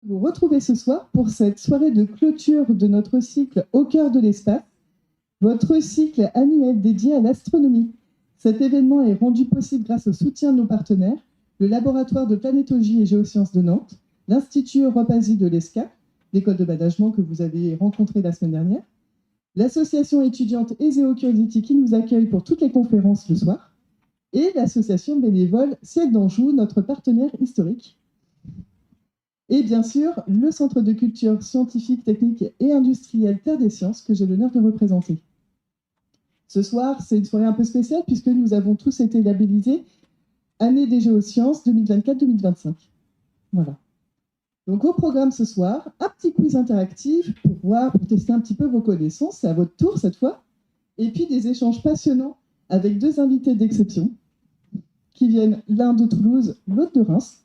Vous retrouvez ce soir pour cette soirée de clôture de notre cycle Au cœur de l'espace, votre cycle annuel dédié à l'astronomie. Cet événement est rendu possible grâce au soutien de nos partenaires, le laboratoire de planétologie et géosciences de Nantes, l'Institut Europe-Asie de l'ESCA, l'école de management que vous avez rencontrée la semaine dernière, l'association étudiante ESEO Curiosity qui nous accueille pour toutes les conférences le soir, et l'association bénévole Ciel d'Anjou, notre partenaire historique. Et bien sûr, le Centre de culture scientifique, technique et industrielle Terre des Sciences, que j'ai l'honneur de représenter. Ce soir, c'est une soirée un peu spéciale puisque nous avons tous été labellisés Année des géosciences 2024-2025. Voilà. Donc au programme ce soir, un petit quiz interactif pour tester un petit peu vos connaissances, c'est à votre tour cette fois, et puis des échanges passionnants avec deux invités d'exception qui viennent l'un de Toulouse, l'autre de Reims.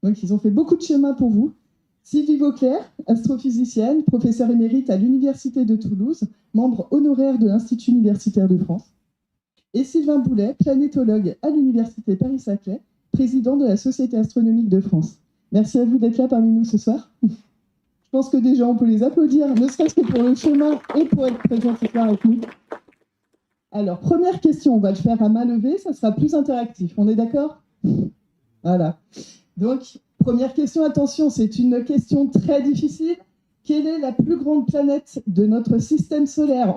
Donc, ils ont fait beaucoup de chemin pour vous. Sylvie Vauclair, astrophysicienne, professeure émérite à l'Université de Toulouse, membre honoraire de l'Institut universitaire de France. Et Sylvain Boulet, planétologue à l'Université Paris-Saclay, président de la Société astronomique de France. Merci à vous d'être là parmi nous ce soir. Je pense que déjà, on peut les applaudir, ne serait-ce que pour le chemin et pour être présents ce soir avec nous. Alors, première question, on va le faire à main levée, ça sera plus interactif. On est d'accord ? Voilà. Donc, première question, attention, c'est une question très difficile. Quelle est la plus grande planète de notre système solaire ?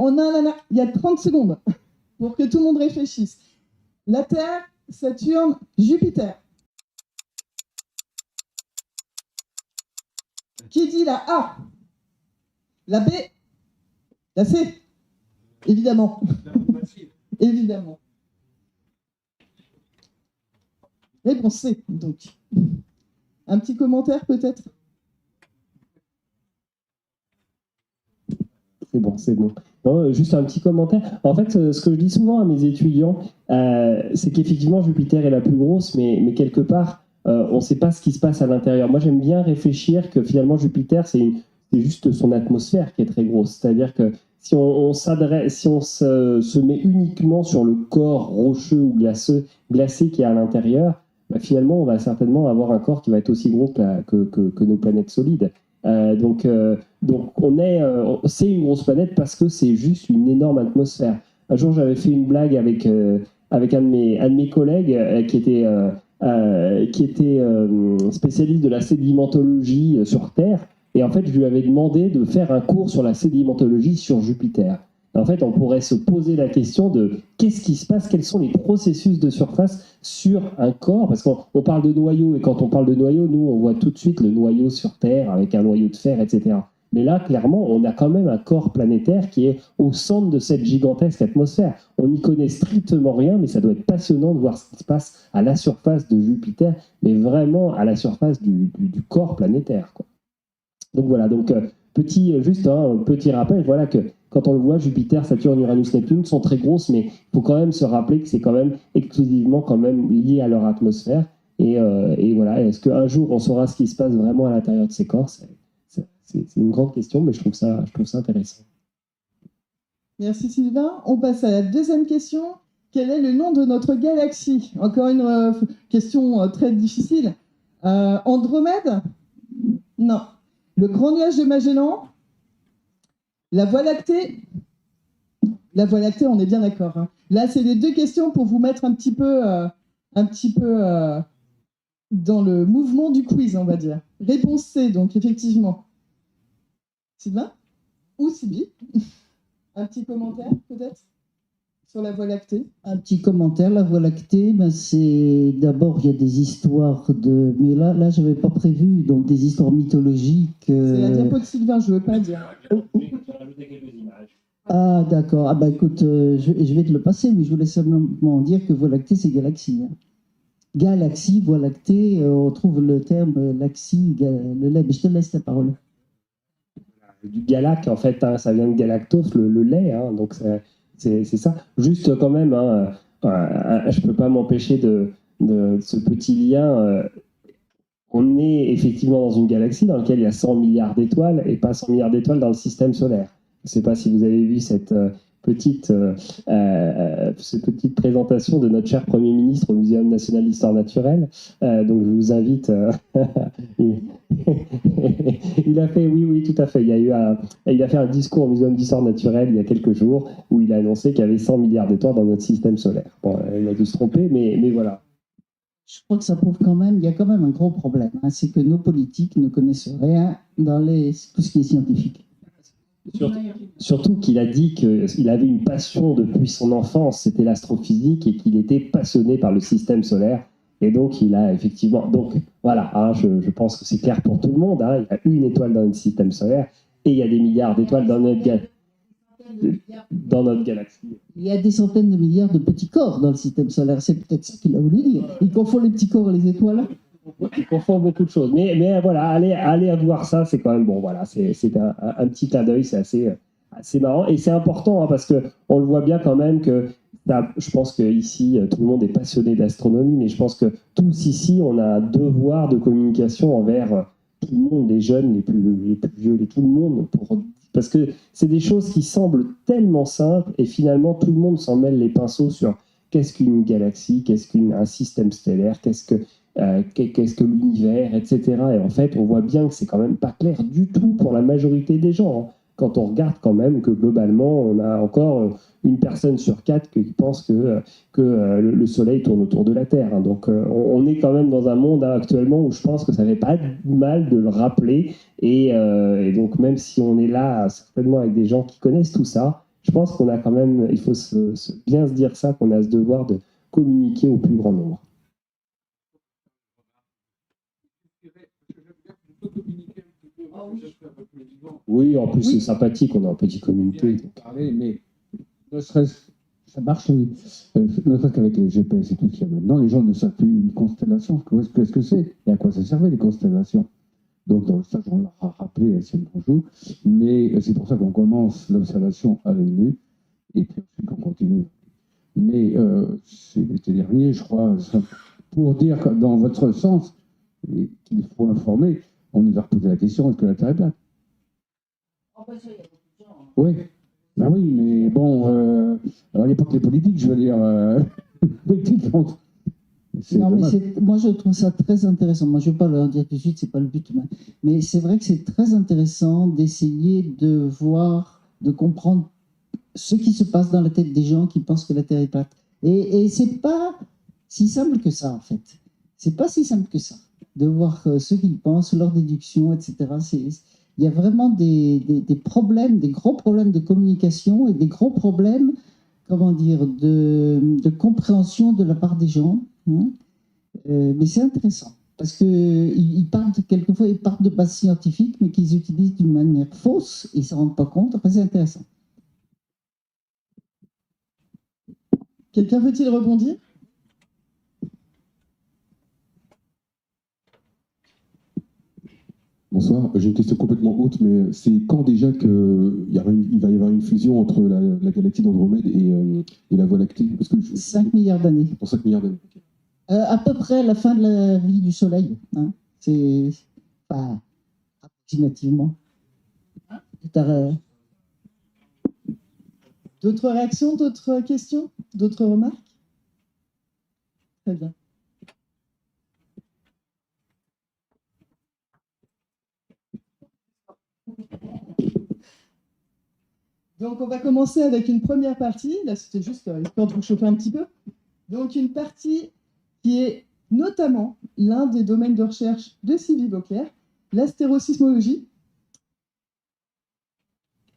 Il y a 30 secondes pour que tout le monde réfléchisse. La Terre, Saturne, Jupiter. Qui dit la A ? La B ? La C ? Évidemment. Évidemment. Réponse C, donc. Un petit commentaire, peut-être ? C'est bon. Non, juste un petit commentaire. En fait, ce que je dis souvent à mes étudiants, c'est qu'effectivement, Jupiter est la plus grosse, mais quelque part, on ne sait pas ce qui se passe à l'intérieur. Moi, j'aime bien réfléchir que finalement, Jupiter, c'est juste son atmosphère qui est très grosse. C'est-à-dire que si on se met uniquement sur le corps rocheux ou glacé qui est à l'intérieur, bah, finalement, on va certainement avoir un corps qui va être aussi gros que nos planètes solides. Donc c'est une grosse planète parce que c'est juste une énorme atmosphère. Un jour, j'avais fait une blague avec un de mes collègues qui était spécialiste de la sédimentologie sur Terre. Et en fait, je lui avais demandé de faire un cours sur la sédimentologie sur Jupiter. En fait, on pourrait se poser la question de qu'est-ce qui se passe, quels sont les processus de surface sur un corps, parce qu'on parle de noyau, et quand on parle de noyau, nous, on voit tout de suite le noyau sur Terre, avec un noyau de fer, etc. Mais là, clairement, on a quand même un corps planétaire qui est au centre de cette gigantesque atmosphère. On n'y connaît strictement rien, mais ça doit être passionnant de voir ce qui se passe à la surface de Jupiter, mais vraiment à la surface du corps planétaire, quoi. Donc voilà, juste un petit rappel, voilà que quand on le voit, Jupiter, Saturne, Uranus, Neptune sont très grosses, mais il faut quand même se rappeler que c'est quand même exclusivement quand même lié à leur atmosphère. Et voilà, est-ce qu'un jour on saura ce qui se passe vraiment à l'intérieur de ces corps ? C'est une grande question, mais je trouve ça intéressant. Merci Sylvain. On passe à la deuxième question. Quel est le nom de notre galaxie ? Encore une question très difficile. Andromède ? Non. Le grand nuage de Magellan ? La Voie lactée ? La Voie lactée, on est bien d'accord. Hein. Là, c'est les deux questions pour vous mettre un petit peu dans le mouvement du quiz, on va dire. Réponse C, donc effectivement. Sylvain ? Ou Sylvie ? Un petit commentaire, peut-être, sur la Voie lactée ? Un petit commentaire, la Voie lactée, c'est d'abord, il y a des histoires de... Mais là je n'avais pas prévu, donc des histoires mythologiques. C'est la diapo de Sylvain, je ne veux pas dire. Ah, d'accord. Ah, bah écoute, je vais te le passer, mais je voulais simplement dire que Voie lactée, c'est galaxie. Hein. Galaxie, Voie lactée, on trouve le terme laxie, le lait, mais je te laisse la parole. Du galac, en fait, hein, ça vient de galactose, le lait, hein, donc c'est ça. Juste quand même, hein, je ne peux pas m'empêcher de ce petit lien. On est effectivement dans une galaxie dans laquelle il y a 100 milliards d'étoiles et pas 100 milliards d'étoiles dans le système solaire. Je ne sais pas si vous avez vu cette cette petite présentation de notre cher Premier ministre au Muséum national d'histoire naturelle. Donc je vous invite. Il a fait, oui, tout à fait. Il a fait un discours au Muséum d'histoire naturelle il y a quelques jours où il a annoncé qu'il y avait 100 milliards d'étoiles dans notre système solaire. Bon, il a dû se tromper, mais voilà. Je crois que ça prouve quand même, il y a quand même un gros problème, hein, c'est que nos politiques ne connaissent rien dans tout ce qui est scientifique. Surtout qu'il a dit qu'il avait une passion depuis son enfance, c'était l'astrophysique, et qu'il était passionné par le système solaire. Et donc, il a effectivement... Donc, voilà, hein, je pense que c'est clair pour tout le monde. Hein, il y a une étoile dans notre système solaire, et il y a des milliards d'étoiles dans notre galaxie. Il y a des centaines de milliards de petits corps dans le système solaire, c'est peut-être ça qu'il a voulu dire. Il confond les petits corps et les étoiles. Il confond beaucoup de choses. Mais voilà, allez voir ça, c'est quand même bon. Voilà, c'est un petit clin d'œil, c'est assez marrant. Et c'est important hein, parce qu'on le voit bien quand même que je pense qu'ici, tout le monde est passionné d'astronomie, mais je pense que tous ici, on a un devoir de communication envers tout le monde, les jeunes, les plus vieux, tout le monde, parce que c'est des choses qui semblent tellement simples et finalement, tout le monde s'en mêle les pinceaux sur qu'est-ce qu'une galaxie, qu'est-ce qu'un système stellaire, qu'est-ce que l'univers, etc. Et en fait, on voit bien que c'est quand même pas clair du tout pour la majorité des gens. Hein. Quand on regarde quand même que globalement, on a encore une personne sur 4 qui pense que le Soleil tourne autour de la Terre. Hein. Donc, on est quand même dans un monde hein, actuellement où je pense que ça fait pas de mal de le rappeler. Et donc, même si on est là certainement avec des gens qui connaissent tout ça, je pense qu'on a quand même, il faut bien se dire ça, qu'on a ce devoir de communiquer au plus grand nombre. Oui, en plus c'est sympathique, on a un petit communiqué. Mais ne serait-ce, ça marche, oui. Ne serait-ce qu'avec les GPS et tout ce qu'il y a maintenant, les gens ne savent plus une constellation. Qu'est-ce que c'est et à quoi ça servait les constellations? Donc dans le stage, on l'a rappelé, c'est bonjour. Mais c'est pour ça qu'on commence l'observation à l'œil nu et puis ensuite on continue. Mais c'est l'été dernier, je crois, pour dire que dans votre sens, qu'il faut informer, on nous a reposé la question, est-ce que la Terre est plate? Oui, ben oui, mais bon, à l'époque des politiques, je veux dire, politique, donc, non, mais moi je trouve ça très intéressant. Moi je ne vais pas leur dire tout de suite, c'est pas le but, mais c'est vrai que c'est très intéressant d'essayer de voir, de comprendre ce qui se passe dans la tête des gens qui pensent que la Terre est plate. Et c'est pas si simple que ça, en fait. C'est pas si simple que ça, de voir ce qu'ils pensent, leurs déductions, etc. Il y a vraiment des problèmes, des gros problèmes de communication et des gros problèmes, comment dire, de compréhension de la part des gens. Hein. Mais c'est intéressant, parce qu'ils partent, quelquefois, ils partent de bases scientifiques, mais qu'ils utilisent d'une manière fausse, ils ne s'en rendent pas compte. Enfin, c'est intéressant. Quelqu'un veut-il rebondir? Bonsoir, j'ai une question complètement haute, mais c'est quand déjà qu'il va y avoir une fusion entre la galaxie d'Andromède et la Voie lactée? Parce que 5 milliards d'années. Pour 5 milliards d'années. Okay. À peu près à la fin de la vie du Soleil. Hein. C'est pas approximativement. D'autres réactions, d'autres questions, d'autres remarques? Très bien. Donc, on va commencer avec une première partie. Là, c'était juste histoire de vous chauffer un petit peu. Donc, une partie qui est notamment l'un des domaines de recherche de Sylvie Beauclerc, l'astérosismologie.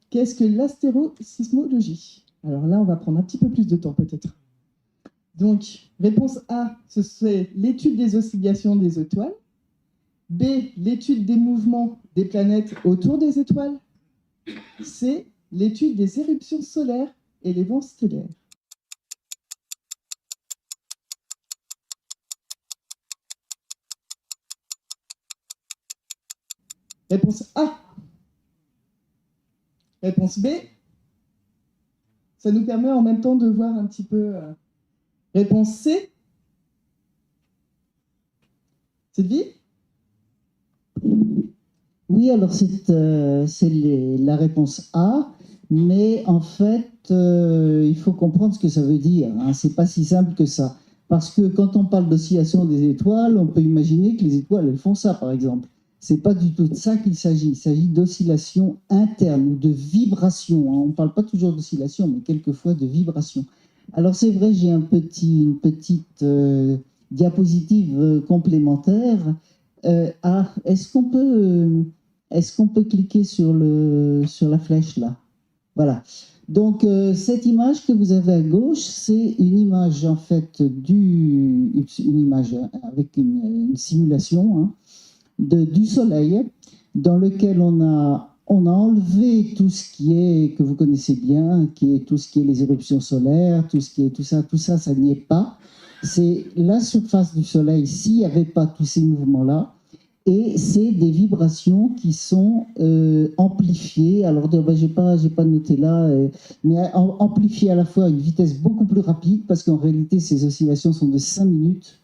Qu'est-ce que l'astérosismologie? Alors là, on va prendre un petit peu plus de temps, peut-être. Donc, réponse A, ce serait l'étude des oscillations des étoiles. B, l'étude des mouvements des planètes autour des étoiles. C, l'étude des éruptions solaires et les vents stellaires. Réponse A. Réponse B. Ça nous permet en même temps de voir un petit peu... Réponse C. Sylvie? Oui, alors c'est la réponse A. Mais en fait, il faut comprendre ce que ça veut dire. Hein. C'est pas si simple que ça. Parce que quand on parle d'oscillation des étoiles, on peut imaginer que les étoiles, elles font ça, par exemple. C'est pas du tout de ça qu'il s'agit. Il s'agit d'oscillation interne ou de vibration. Hein. On ne parle pas toujours d'oscillation, mais quelquefois de vibration. Alors c'est vrai, j'ai une petite diapositive complémentaire. Est-ce qu'on peut cliquer sur la flèche là? Voilà. Donc cette image que vous avez à gauche, c'est une image en fait une image avec une simulation hein, du Soleil, dans lequel on a enlevé tout ce qui est que vous connaissez bien, qui est tout ce qui est les éruptions solaires, tout ça, ça n'y est pas. C'est la surface du Soleil s'il n'y avait pas tous ces mouvements-là. Et c'est des vibrations qui sont amplifiées. Alors, ben, j'ai pas noté là, mais amplifiées à la fois à une vitesse beaucoup plus rapide, parce qu'en réalité, ces oscillations sont de 5 minutes.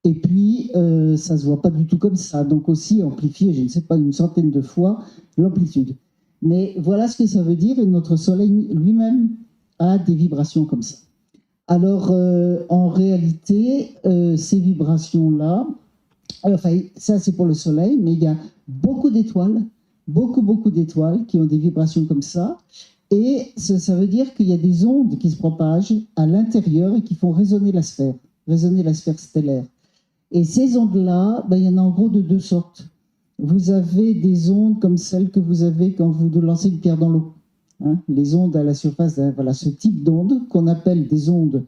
Et puis, ça ne se voit pas du tout comme ça. Donc aussi amplifié, je ne sais pas, une centaine de fois l'amplitude. Mais voilà ce que ça veut dire. Et notre Soleil lui-même a des vibrations comme ça. Alors, en réalité, ces vibrations-là, enfin, ça c'est pour le Soleil, mais il y a beaucoup d'étoiles, beaucoup d'étoiles qui ont des vibrations comme ça. Et ça veut dire qu'il y a des ondes qui se propagent à l'intérieur et qui font résonner la sphère stellaire. Et ces ondes-là, ben, il y en a en gros de deux sortes. Vous avez des ondes comme celles que vous avez quand vous lancez une pierre dans l'eau. Hein, les ondes à la surface, voilà, ce type d'ondes qu'on appelle des ondes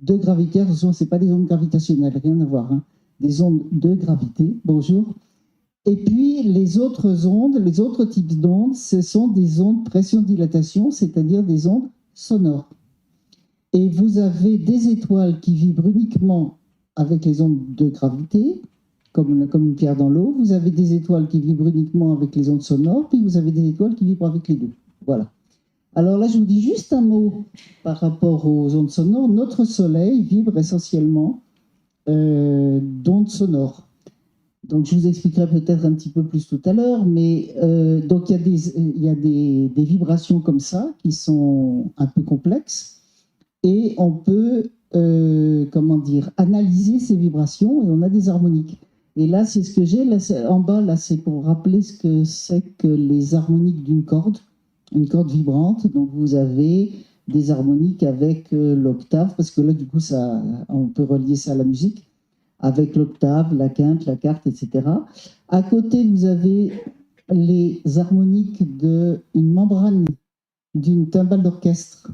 de gravité. Attention, ce n'est pas des ondes gravitationnelles, rien à voir. Hein, des ondes de gravité, bonjour. Et puis les autres ondes, les autres types d'ondes, ce sont des ondes pression-dilatation, c'est-à-dire des ondes sonores. Et vous avez des étoiles qui vibrent uniquement avec les ondes de gravité, comme une pierre dans l'eau. Vous avez des étoiles qui vibrent uniquement avec les ondes sonores, puis vous avez des étoiles qui vibrent avec les deux. Voilà. Alors là, je vous dis juste un mot par rapport aux ondes sonores. Notre Soleil vibre essentiellement d'ondes sonores. Donc je vous expliquerai peut-être un petit peu plus tout à l'heure, mais donc il y a des vibrations comme ça qui sont un peu complexes et on peut analyser ces vibrations et on a des harmoniques. Et là, c'est ce que j'ai en bas, là, c'est pour rappeler ce que c'est que les harmoniques d'une corde, une corde vibrante. Donc vous avez des harmoniques avec l'octave, parce que là, du coup, on peut relier ça à la musique, avec l'octave, la quinte, la quarte, etc. À côté, vous avez les harmoniques d'une membrane d'une timbale d'orchestre.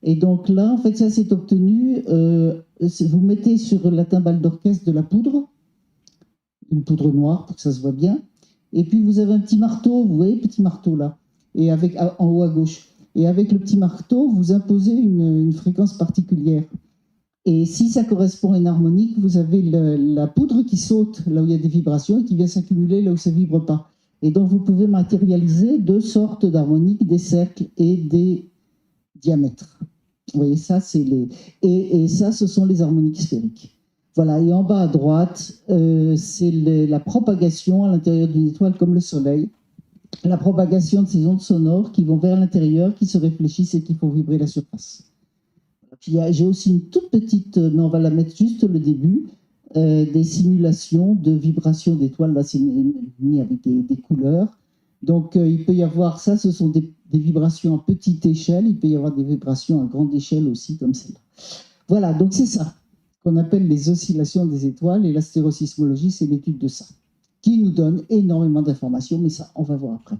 Et donc là, en fait, ça c'est obtenu, vous mettez sur la timbale d'orchestre de la poudre, une poudre noire pour que ça se voit bien, et puis vous avez un petit marteau, vous voyez, petit marteau là, et en haut à gauche. Et avec le petit marteau, vous imposez une fréquence particulière. Et si ça correspond à une harmonique, vous avez la poudre qui saute là où il y a des vibrations et qui vient s'accumuler là où ça ne vibre pas. Et donc vous pouvez matérialiser deux sortes d'harmoniques, des cercles et des diamètres. Vous voyez, ça, c'est et ça, ce sont les harmoniques sphériques. Voilà, et en bas à droite, c'est la propagation à l'intérieur d'une étoile comme le Soleil. La propagation de ces ondes sonores qui vont vers l'intérieur, qui se réfléchissent et qui font vibrer la surface. Puis j'ai aussi une toute petite, mais on va la mettre juste le début, des simulations de vibrations d'étoiles. Là, c'est mis avec des couleurs. Donc, il peut y avoir ça, ce sont des vibrations à petite échelle. Il peut y avoir des vibrations à grande échelle aussi, comme celle-là. Voilà, donc c'est ça qu'on appelle les oscillations des étoiles. Et l'astérosismologie, c'est l'étude de ça, qui nous donne énormément d'informations, mais ça, on va voir après.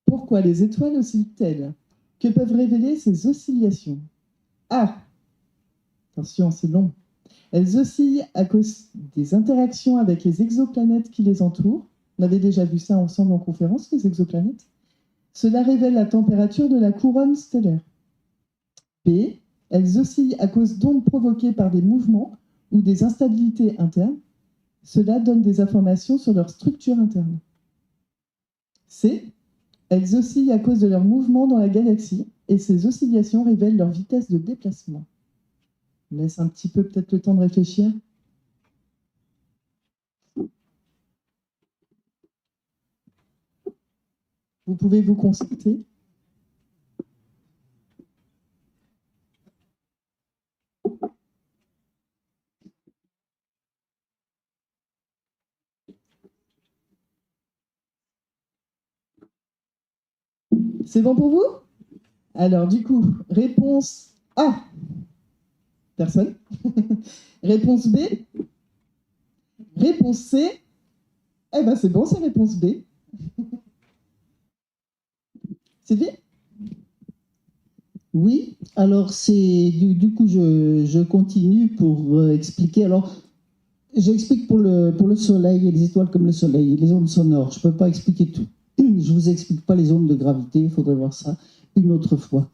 Pourquoi les étoiles oscillent-elles? Que peuvent révéler ces oscillations? Ah, attention, c'est long. Elles oscillent à cause des interactions avec les exoplanètes qui les entourent. On avait déjà vu ça ensemble en conférence, les exoplanètes. Cela révèle la température de la couronne stellaire. B. Elles oscillent à cause d'ondes provoquées par des mouvements ou des instabilités internes. Cela donne des informations sur leur structure interne. C. Elles oscillent à cause de leurs mouvements dans la galaxie et ces oscillations révèlent leur vitesse de déplacement. On laisse un petit peu peut-être le temps de réfléchir. Vous pouvez vous consulter. C'est bon pour vous? Alors, du coup, réponse A. Personne. Réponse B. Réponse C. Eh ben, c'est bon, c'est réponse B. Sylvie? Oui, alors du coup je continue pour expliquer. Alors j'explique pour le soleil et les étoiles comme le soleil et les ondes sonores. Je ne peux pas expliquer tout. Je vous explique pas les ondes de gravité, il faudrait voir ça une autre fois.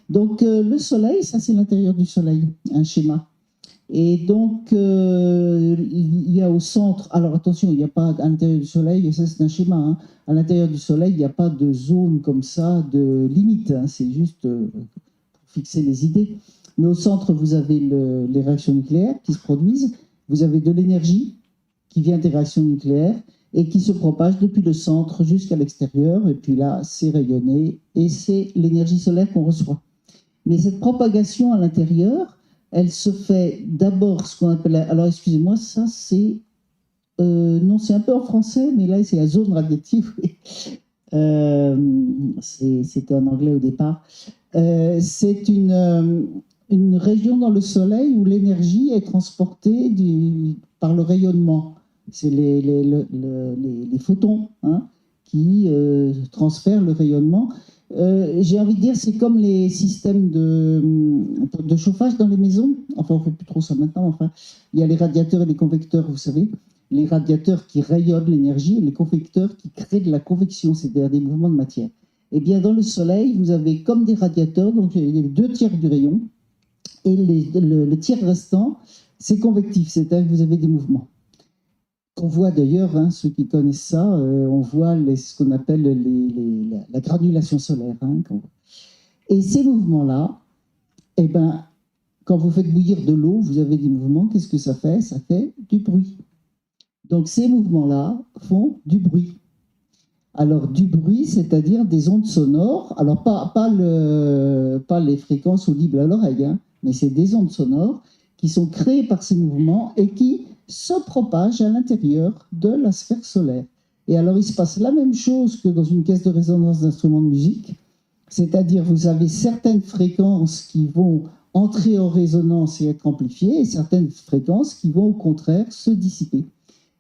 Donc le soleil, ça c'est l'intérieur du soleil, un schéma. Et donc il y a au centre, alors attention, il n'y a pas à l'intérieur du soleil, et ça c'est un schéma, hein. À l'intérieur du soleil, il n'y a pas de zone comme ça, de limite, hein. C'est juste pour fixer les idées. Mais au centre, vous avez les réactions nucléaires qui se produisent, vous avez de l'énergie qui vient des réactions nucléaires et qui se propage depuis le centre jusqu'à l'extérieur, et puis là, c'est rayonné, et c'est l'énergie solaire qu'on reçoit. Mais cette propagation à l'intérieur, elle se fait d'abord ce qu'on appelle... Alors, excusez-moi, ça, c'est... non, c'est un peu en français, mais là, c'est la zone radiative. Oui. C'était en anglais au départ. C'est une région dans le Soleil où l'énergie est transportée par le rayonnement. C'est les photons, hein, qui transfèrent le rayonnement. J'ai envie de dire, c'est comme les systèmes de chauffage dans les maisons. Enfin, on ne fait plus trop ça maintenant. Enfin, il y a les radiateurs et les convecteurs, vous savez. Les radiateurs qui rayonnent l'énergie et les convecteurs qui créent de la convection, c'est-à-dire des mouvements de matière. Eh bien, dans le Soleil, vous avez comme des radiateurs, donc il y a 2/3 du rayon, et le tiers restant, c'est convectif, c'est-à-dire que vous avez des mouvements. On voit d'ailleurs, hein, ceux qui connaissent ça, on voit ce qu'on appelle la granulation solaire. Hein, et ces mouvements-là, eh ben, quand vous faites bouillir de l'eau, vous avez des mouvements, qu'est-ce que ça fait? Ça fait du bruit. Donc ces mouvements-là font du bruit. Alors du bruit, c'est-à-dire des ondes sonores, alors pas les fréquences audibles à l'oreille, hein, mais c'est des ondes sonores qui sont créées par ces mouvements et qui se propagent à l'intérieur de la sphère solaire. Et alors il se passe la même chose que dans une caisse de résonance d'instruments de musique, c'est-à-dire vous avez certaines fréquences qui vont entrer en résonance et être amplifiées, et certaines fréquences qui vont au contraire se dissiper.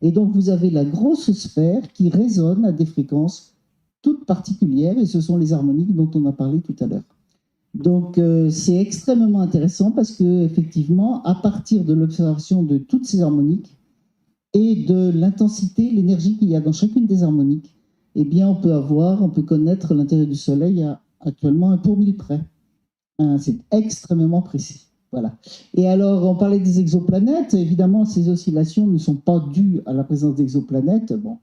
Et donc, vous avez la grosse sphère qui résonne à des fréquences toutes particulières, et ce sont les harmoniques dont on a parlé tout à l'heure. Donc, c'est extrêmement intéressant parce que, effectivement, à partir de l'observation de toutes ces harmoniques et de l'intensité, l'énergie qu'il y a dans chacune des harmoniques, eh bien, on peut connaître l'intérieur du Soleil actuellement 1 pour 1000 près. Hein, c'est extrêmement précis. Voilà. Et alors, on parlait des exoplanètes. Évidemment, ces oscillations ne sont pas dues à la présence d'exoplanètes, bon,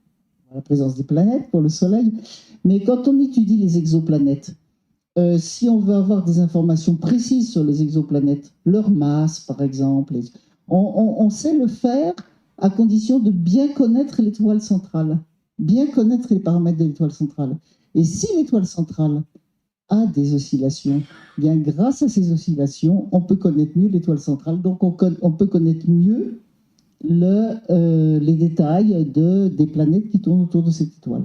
à la présence des planètes pour le Soleil. Mais quand on étudie les exoplanètes, si on veut avoir des informations précises sur les exoplanètes, leur masse, par exemple, on sait le faire à condition de bien connaître l'étoile centrale, bien connaître les paramètres de l'étoile centrale. Et si l'étoile centrale a des oscillations, bien grâce à ces oscillations, on peut connaître mieux l'étoile centrale, donc on peut connaître mieux les détails des planètes qui tournent autour de cette étoile.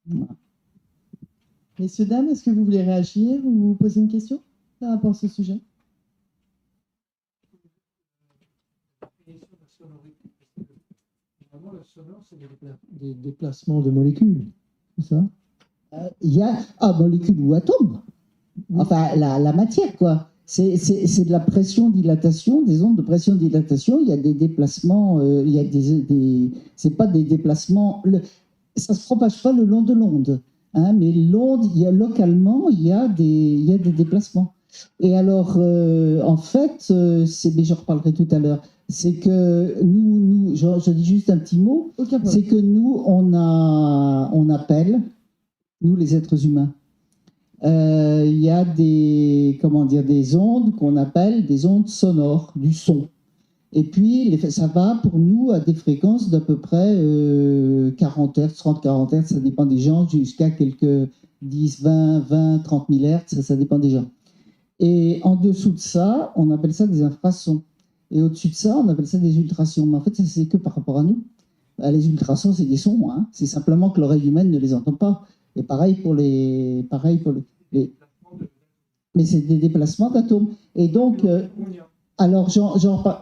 Voilà. Messieurs, dames, est-ce que vous voulez réagir ou vous poser une question par rapport à ce sujet? Le sonore, c'est des déplacements de molécules, c'est ça? Il y a molécules ou atomes, enfin la matière, quoi. C'est de la pression-dilatation, des ondes de pression-dilatation. Il y a des déplacements, il y a c'est pas des déplacements, ça se propage pas le long de l'onde, hein, mais l'onde, localement, il y a des déplacements. Et alors, en fait, mais j'en reparlerai tout à l'heure, c'est que nous je dis juste un petit mot, c'est que nous, on appelle, nous les êtres humains, il y a des ondes qu'on appelle des ondes sonores, du son. Et puis, ça va pour nous à des fréquences d'à peu près 40 Hz, 30-40 Hz, ça dépend des gens, jusqu'à quelques 10, 20, 30 000 Hz, ça dépend des gens. Et en dessous de ça, on appelle ça des infrasons. Et au-dessus de ça, on appelle ça des ultrasons. Mais en fait, c'est que par rapport à nous. Les ultrasons, c'est des sons. Hein. C'est simplement que l'oreille humaine ne les entend pas. Et pareil pour les... Mais c'est des déplacements d'atomes. Et donc... alors,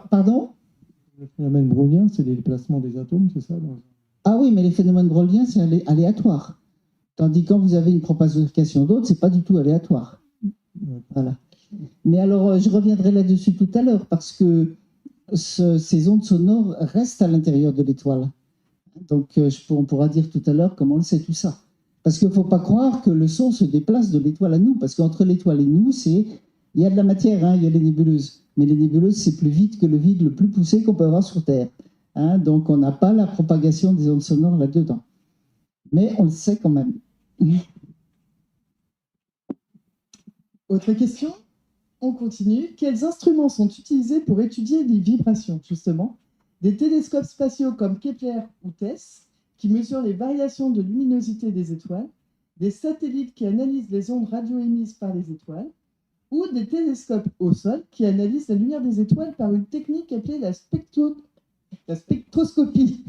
pardon ? Le phénomène brownien, c'est les déplacements des atomes, c'est ça Ah oui, mais les phénomènes browniens, c'est aléatoire. Tandis que quand vous avez une propagation d'autres, c'est pas du tout aléatoire. Voilà. Mais alors, je reviendrai là-dessus tout à l'heure, parce que ces ondes sonores restent à l'intérieur de l'étoile. Donc, on pourra dire tout à l'heure comment on le sait tout ça. Parce qu'il ne faut pas croire que le son se déplace de l'étoile à nous, parce qu'entre l'étoile et nous, il y a de la matière, hein, il y a les nébuleuses. Mais les nébuleuses, c'est plus vite que le vide le plus poussé qu'on peut avoir sur Terre. Hein, donc, on n'a pas la propagation des ondes sonores là-dedans. Mais on le sait quand même. Autre question ? On continue. Quels instruments sont utilisés pour étudier les vibrations, justement ? Des télescopes spatiaux comme Kepler ou TESS, qui mesurent les variations de luminosité des étoiles, des satellites qui analysent les ondes radio émises par les étoiles, ou des télescopes au sol qui analysent la lumière des étoiles par une technique appelée la spectroscopie.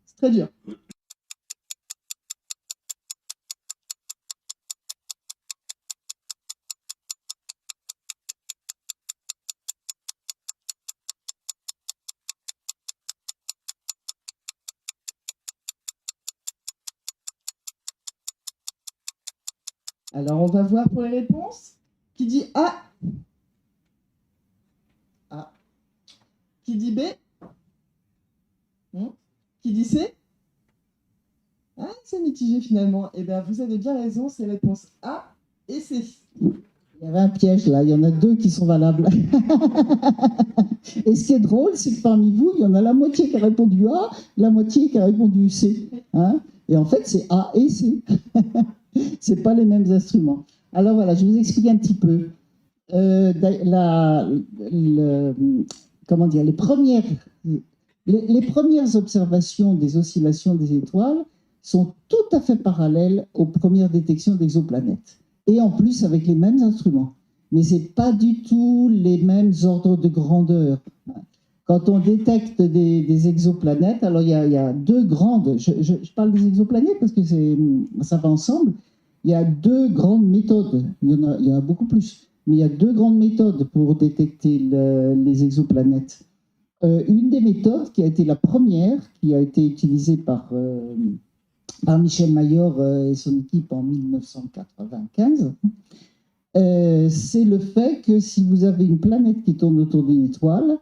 C'est très dur. Alors, on va voir pour les réponses. Qui dit A? A. Qui dit B? Qui dit C? Ah, c'est mitigé finalement. Eh bien, vous avez bien raison, c'est réponse A et C. Il y avait un piège là, il y en a deux qui sont valables. Et ce qui est drôle, c'est que parmi vous, il y en a la moitié qui a répondu A, la moitié qui a répondu C. Hein, et en fait, c'est A et C. Ce pas les mêmes instruments. Alors voilà, je vais vous expliquer un petit peu. Comment dire, les premières observations des oscillations des étoiles sont tout à fait parallèles aux premières détections d'exoplanètes. Et en plus avec les mêmes instruments. Mais ce n'est pas du tout les mêmes ordres de grandeur. Quand on détecte des exoplanètes, alors il y a deux grandes, je parle des exoplanètes parce que ça va ensemble, il y a deux grandes méthodes, il y en a beaucoup plus, mais il y a deux grandes méthodes pour détecter les exoplanètes. Une des méthodes qui a été la première, qui a été utilisée par Michel Mayor et son équipe en 1995, c'est le fait que si vous avez une planète qui tourne autour d'une étoile,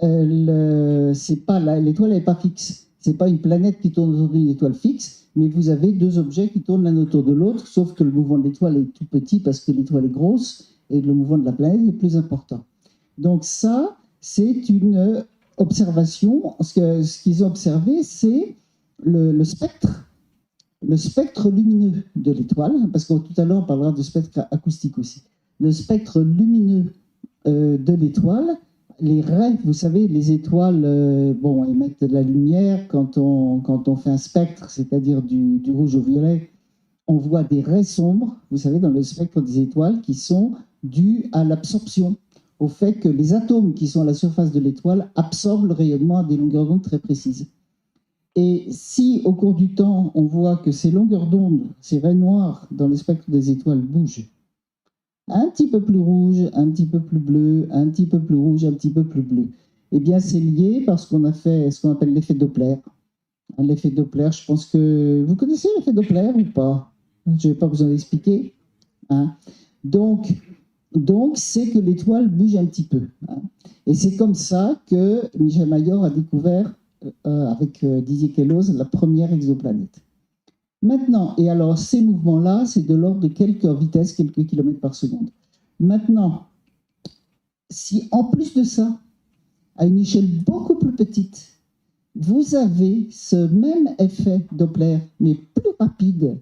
l'étoile n'est pas fixe. Ce n'est pas une planète qui tourne autour d'une étoile fixe, mais vous avez deux objets qui tournent l'un autour de l'autre, sauf que le mouvement de l'étoile est tout petit parce que l'étoile est grosse et le mouvement de la planète est plus important. Donc ça, c'est une observation. Ce qu'ils ont observé, c'est le spectre lumineux de l'étoile, parce que tout à l'heure, on parlera de spectre acoustique aussi. Le spectre lumineux de l'étoile, les raies, vous savez, les étoiles émettent de la lumière. Quand on fait un spectre, c'est-à-dire du rouge au violet, on voit des raies sombres, vous savez, dans le spectre des étoiles, qui sont dues à l'absorption, au fait que les atomes qui sont à la surface de l'étoile absorbent le rayonnement à des longueurs d'onde très précises. Et si, au cours du temps, on voit que ces longueurs d'onde, ces raies noires dans le spectre des étoiles bougent, un petit peu plus rouge, un petit peu plus bleu, un petit peu plus rouge, un petit peu plus bleu, eh bien, c'est lié parce qu'on a fait ce qu'on appelle l'effet Doppler. L'effet Doppler, je pense que... Vous connaissez l'effet Doppler ou pas? Je n'ai pas besoin d'expliquer. Hein. Donc, c'est que l'étoile bouge un petit peu. Hein. Et c'est comme ça que Michel Mayor a découvert avec Didier Queloz, la première exoplanète. Maintenant, et alors ces mouvements-là, c'est de l'ordre de quelques vitesses, quelques kilomètres par seconde. Maintenant, si en plus de ça, à une échelle beaucoup plus petite, vous avez ce même effet Doppler, mais plus rapide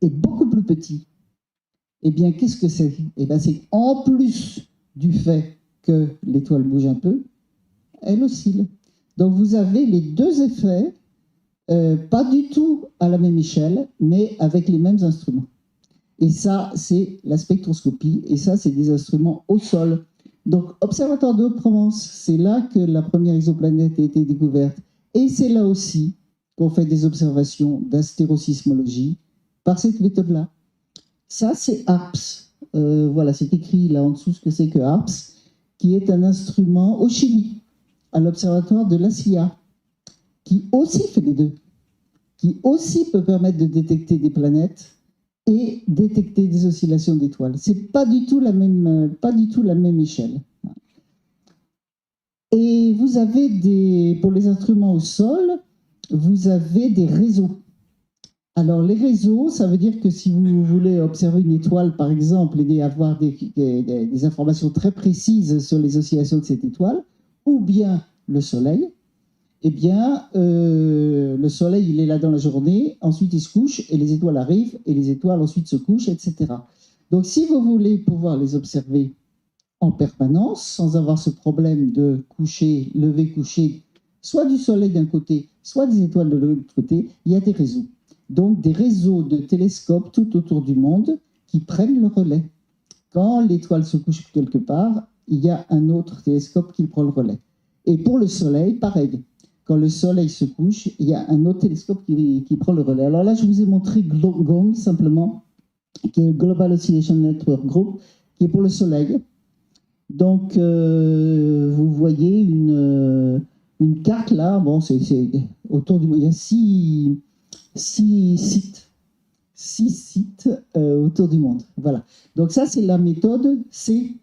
et beaucoup plus petit, eh bien, qu'est-ce que c'est? Eh bien, c'est en plus du fait que l'étoile bouge un peu, elle oscille. Donc vous avez les deux effets, pas du tout à la même échelle, mais avec les mêmes instruments. Et ça, c'est la spectroscopie, et ça, c'est des instruments au sol. Donc, Observatoire de Haute-Provence, c'est là que la première exoplanète a été découverte. Et c'est là aussi qu'on fait des observations d'astérosismologie par cette méthode-là. Ça, c'est ARPS. Voilà, c'est écrit là en dessous ce que c'est que ARPS, qui est un instrument au Chili, à l'Observatoire de la CIA, qui aussi fait les deux, qui aussi peut permettre de détecter des planètes et détecter des oscillations d'étoiles. C'est pas du tout la même échelle. Et vous avez pour les instruments au sol, vous avez des réseaux. Alors les réseaux, ça veut dire que si vous voulez observer une étoile, par exemple, et avoir des informations très précises sur les oscillations de cette étoile, ou bien le Soleil, eh bien, le Soleil, il est là dans la journée, ensuite il se couche, et les étoiles arrivent, et les étoiles ensuite se couchent, etc. Donc, si vous voulez pouvoir les observer en permanence, sans avoir ce problème de coucher, lever, coucher, soit du Soleil d'un côté, soit des étoiles de l'autre côté, il y a des réseaux. Donc, des réseaux de télescopes tout autour du monde qui prennent le relais. Quand l'étoile se couche quelque part, il y a un autre télescope qui prend le relais. Et pour le Soleil, pareil. Quand le Soleil se couche, il y a un autre télescope qui prend le relais. Alors là, je vous ai montré GONG, simplement, qui est le Global Oscillation Network Group, qui est pour le Soleil. Donc, vous voyez une carte là. Bon, c'est autour du... Il y a six sites autour du monde. Voilà. Donc ça, c'est la méthode C.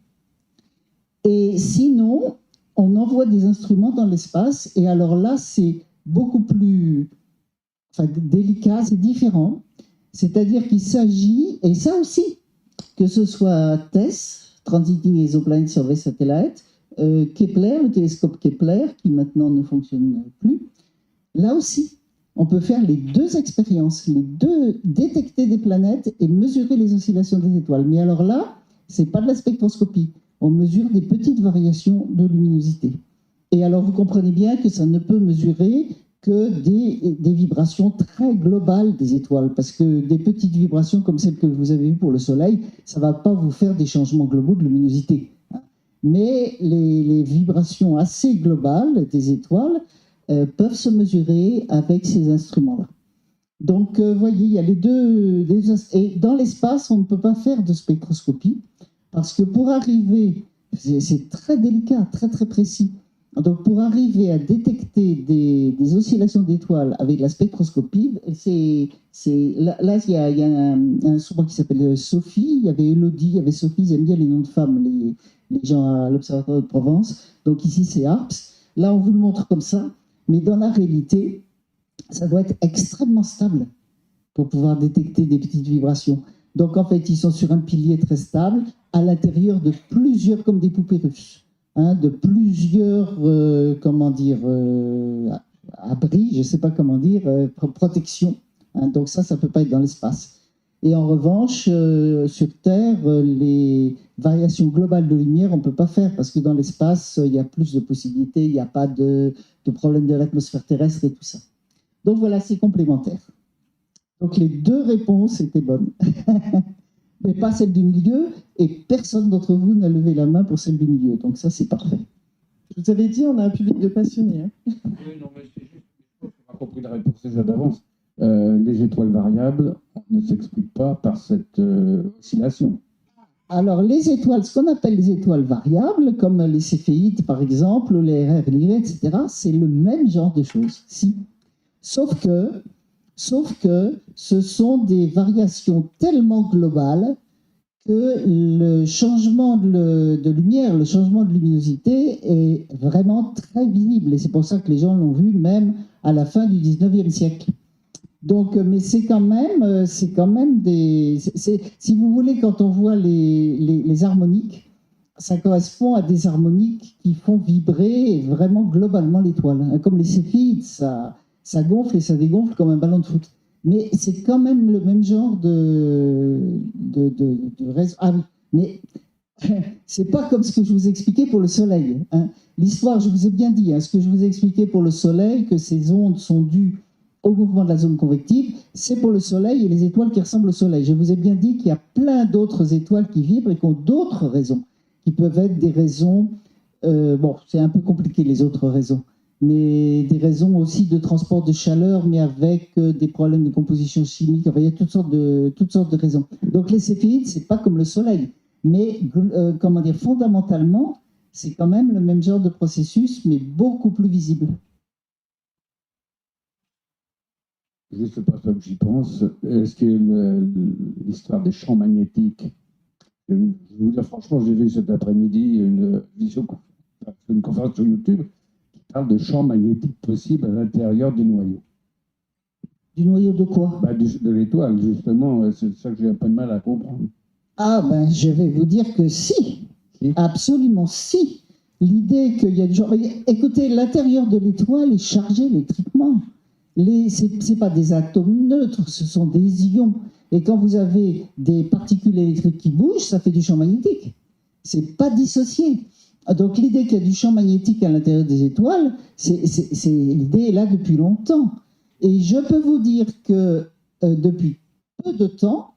Et sinon, on envoie des instruments dans l'espace, et alors là, c'est beaucoup plus délicat, c'est différent. C'est-à-dire qu'il s'agit, et ça aussi, que ce soit TESS, Transiting Exoplanet Survey Satellite, Kepler, le télescope Kepler, qui maintenant ne fonctionne plus, là aussi, on peut faire les deux expériences, les deux, détecter des planètes et mesurer les oscillations des étoiles. Mais alors là, ce n'est pas de la spectroscopie. On mesure des petites variations de luminosité. Et alors, vous comprenez bien que ça ne peut mesurer que des vibrations très globales des étoiles, parce que des petites vibrations comme celles que vous avez vues pour le Soleil, ça ne va pas vous faire des changements globaux de luminosité. Mais les vibrations assez globales des étoiles peuvent se mesurer avec ces instruments-là. Donc, vous voyez, il y a les deux... Et dans l'espace, on ne peut pas faire de spectroscopie, parce que pour arriver, c'est très délicat, très très précis. Donc pour arriver à détecter des oscillations d'étoiles avec la spectroscopie, là il y a un instrument qui s'appelle Sophie, il y avait Elodie, il y avait Sophie, ils aiment bien les noms de femmes, les gens à l'Observatoire de Provence. Donc ici c'est ARPS. Là on vous le montre comme ça, mais dans la réalité, ça doit être extrêmement stable pour pouvoir détecter des petites vibrations. Donc en fait, ils sont sur un pilier très stable, à l'intérieur de plusieurs, comme des poupées russes, de plusieurs, abris, je ne sais pas comment dire, protections. Donc ça ne peut pas être dans l'espace. Et en revanche, sur Terre, les variations globales de lumière, on ne peut pas faire, parce que dans l'espace, il y a plus de possibilités, il n'y a pas de problème de l'atmosphère terrestre et tout ça. Donc voilà, c'est complémentaire. Donc les deux réponses étaient bonnes, mais pas celle du milieu, et personne d'entre vous n'a levé la main pour celle du milieu. Donc ça, c'est parfait. Je vous avais dit, on a un public de passionnés. Oui, non, mais c'est juste, je n'ai pas compris la réponse déjà d'avance. Les étoiles variables ne s'expliquent pas par cette oscillation. Alors les étoiles, ce qu'on appelle les étoiles variables, comme les céphéides par exemple, ou les RR, etc., c'est le même genre de choses, si. Sauf que ce sont des variations tellement globales que le changement de lumière, le changement de luminosité est vraiment très visible. Et c'est pour ça que les gens l'ont vu même à la fin du 19e siècle. Donc, mais c'est quand même des... si vous voulez, quand on voit les harmoniques, ça correspond à des harmoniques qui font vibrer vraiment globalement l'étoile. Comme les céphéides, ça gonfle et ça dégonfle comme un ballon de foot. Mais c'est quand même le même genre de réseau. Ah oui, mais C'est pas comme ce que je vous ai expliqué pour le Soleil. Hein. L'histoire, je vous ai bien dit, hein, ce que je vous ai expliqué pour le Soleil, que ces ondes sont dues au mouvement de la zone convective, c'est pour le Soleil et les étoiles qui ressemblent au Soleil. Je vous ai bien dit qu'il y a plein d'autres étoiles qui vibrent et qui ont d'autres raisons, qui peuvent être des raisons, bon, c'est un peu compliqué les autres raisons, mais des raisons aussi de transport de chaleur, mais avec des problèmes de composition chimique. Enfin, il y a toutes sortes de raisons. Donc les céphéides, c'est pas comme le Soleil, mais comment dire, fondamentalement, c'est quand même le même genre de processus, mais beaucoup plus visible. Juste parce que j'y pense, est-ce que l'histoire des champs magnétiques, je vais vous dire franchement, j'ai vu cet après-midi une conférence sur YouTube qui parle de champs magnétiques possibles à l'intérieur du noyau. Du noyau de quoi? De l'étoile, justement, c'est ça que j'ai un peu de mal à comprendre. Ah ben, je vais vous dire que si, absolument si. L'idée qu'il y a du genre... Écoutez, l'intérieur de l'étoile est chargé électriquement. Ce n'est pas des atomes neutres, ce sont des ions. Et quand vous avez des particules électriques qui bougent, ça fait du champ magnétique. C'est pas dissocié. Donc l'idée qu'il y a du champ magnétique à l'intérieur des étoiles, l'idée est là depuis longtemps. Et je peux vous dire que depuis peu de temps,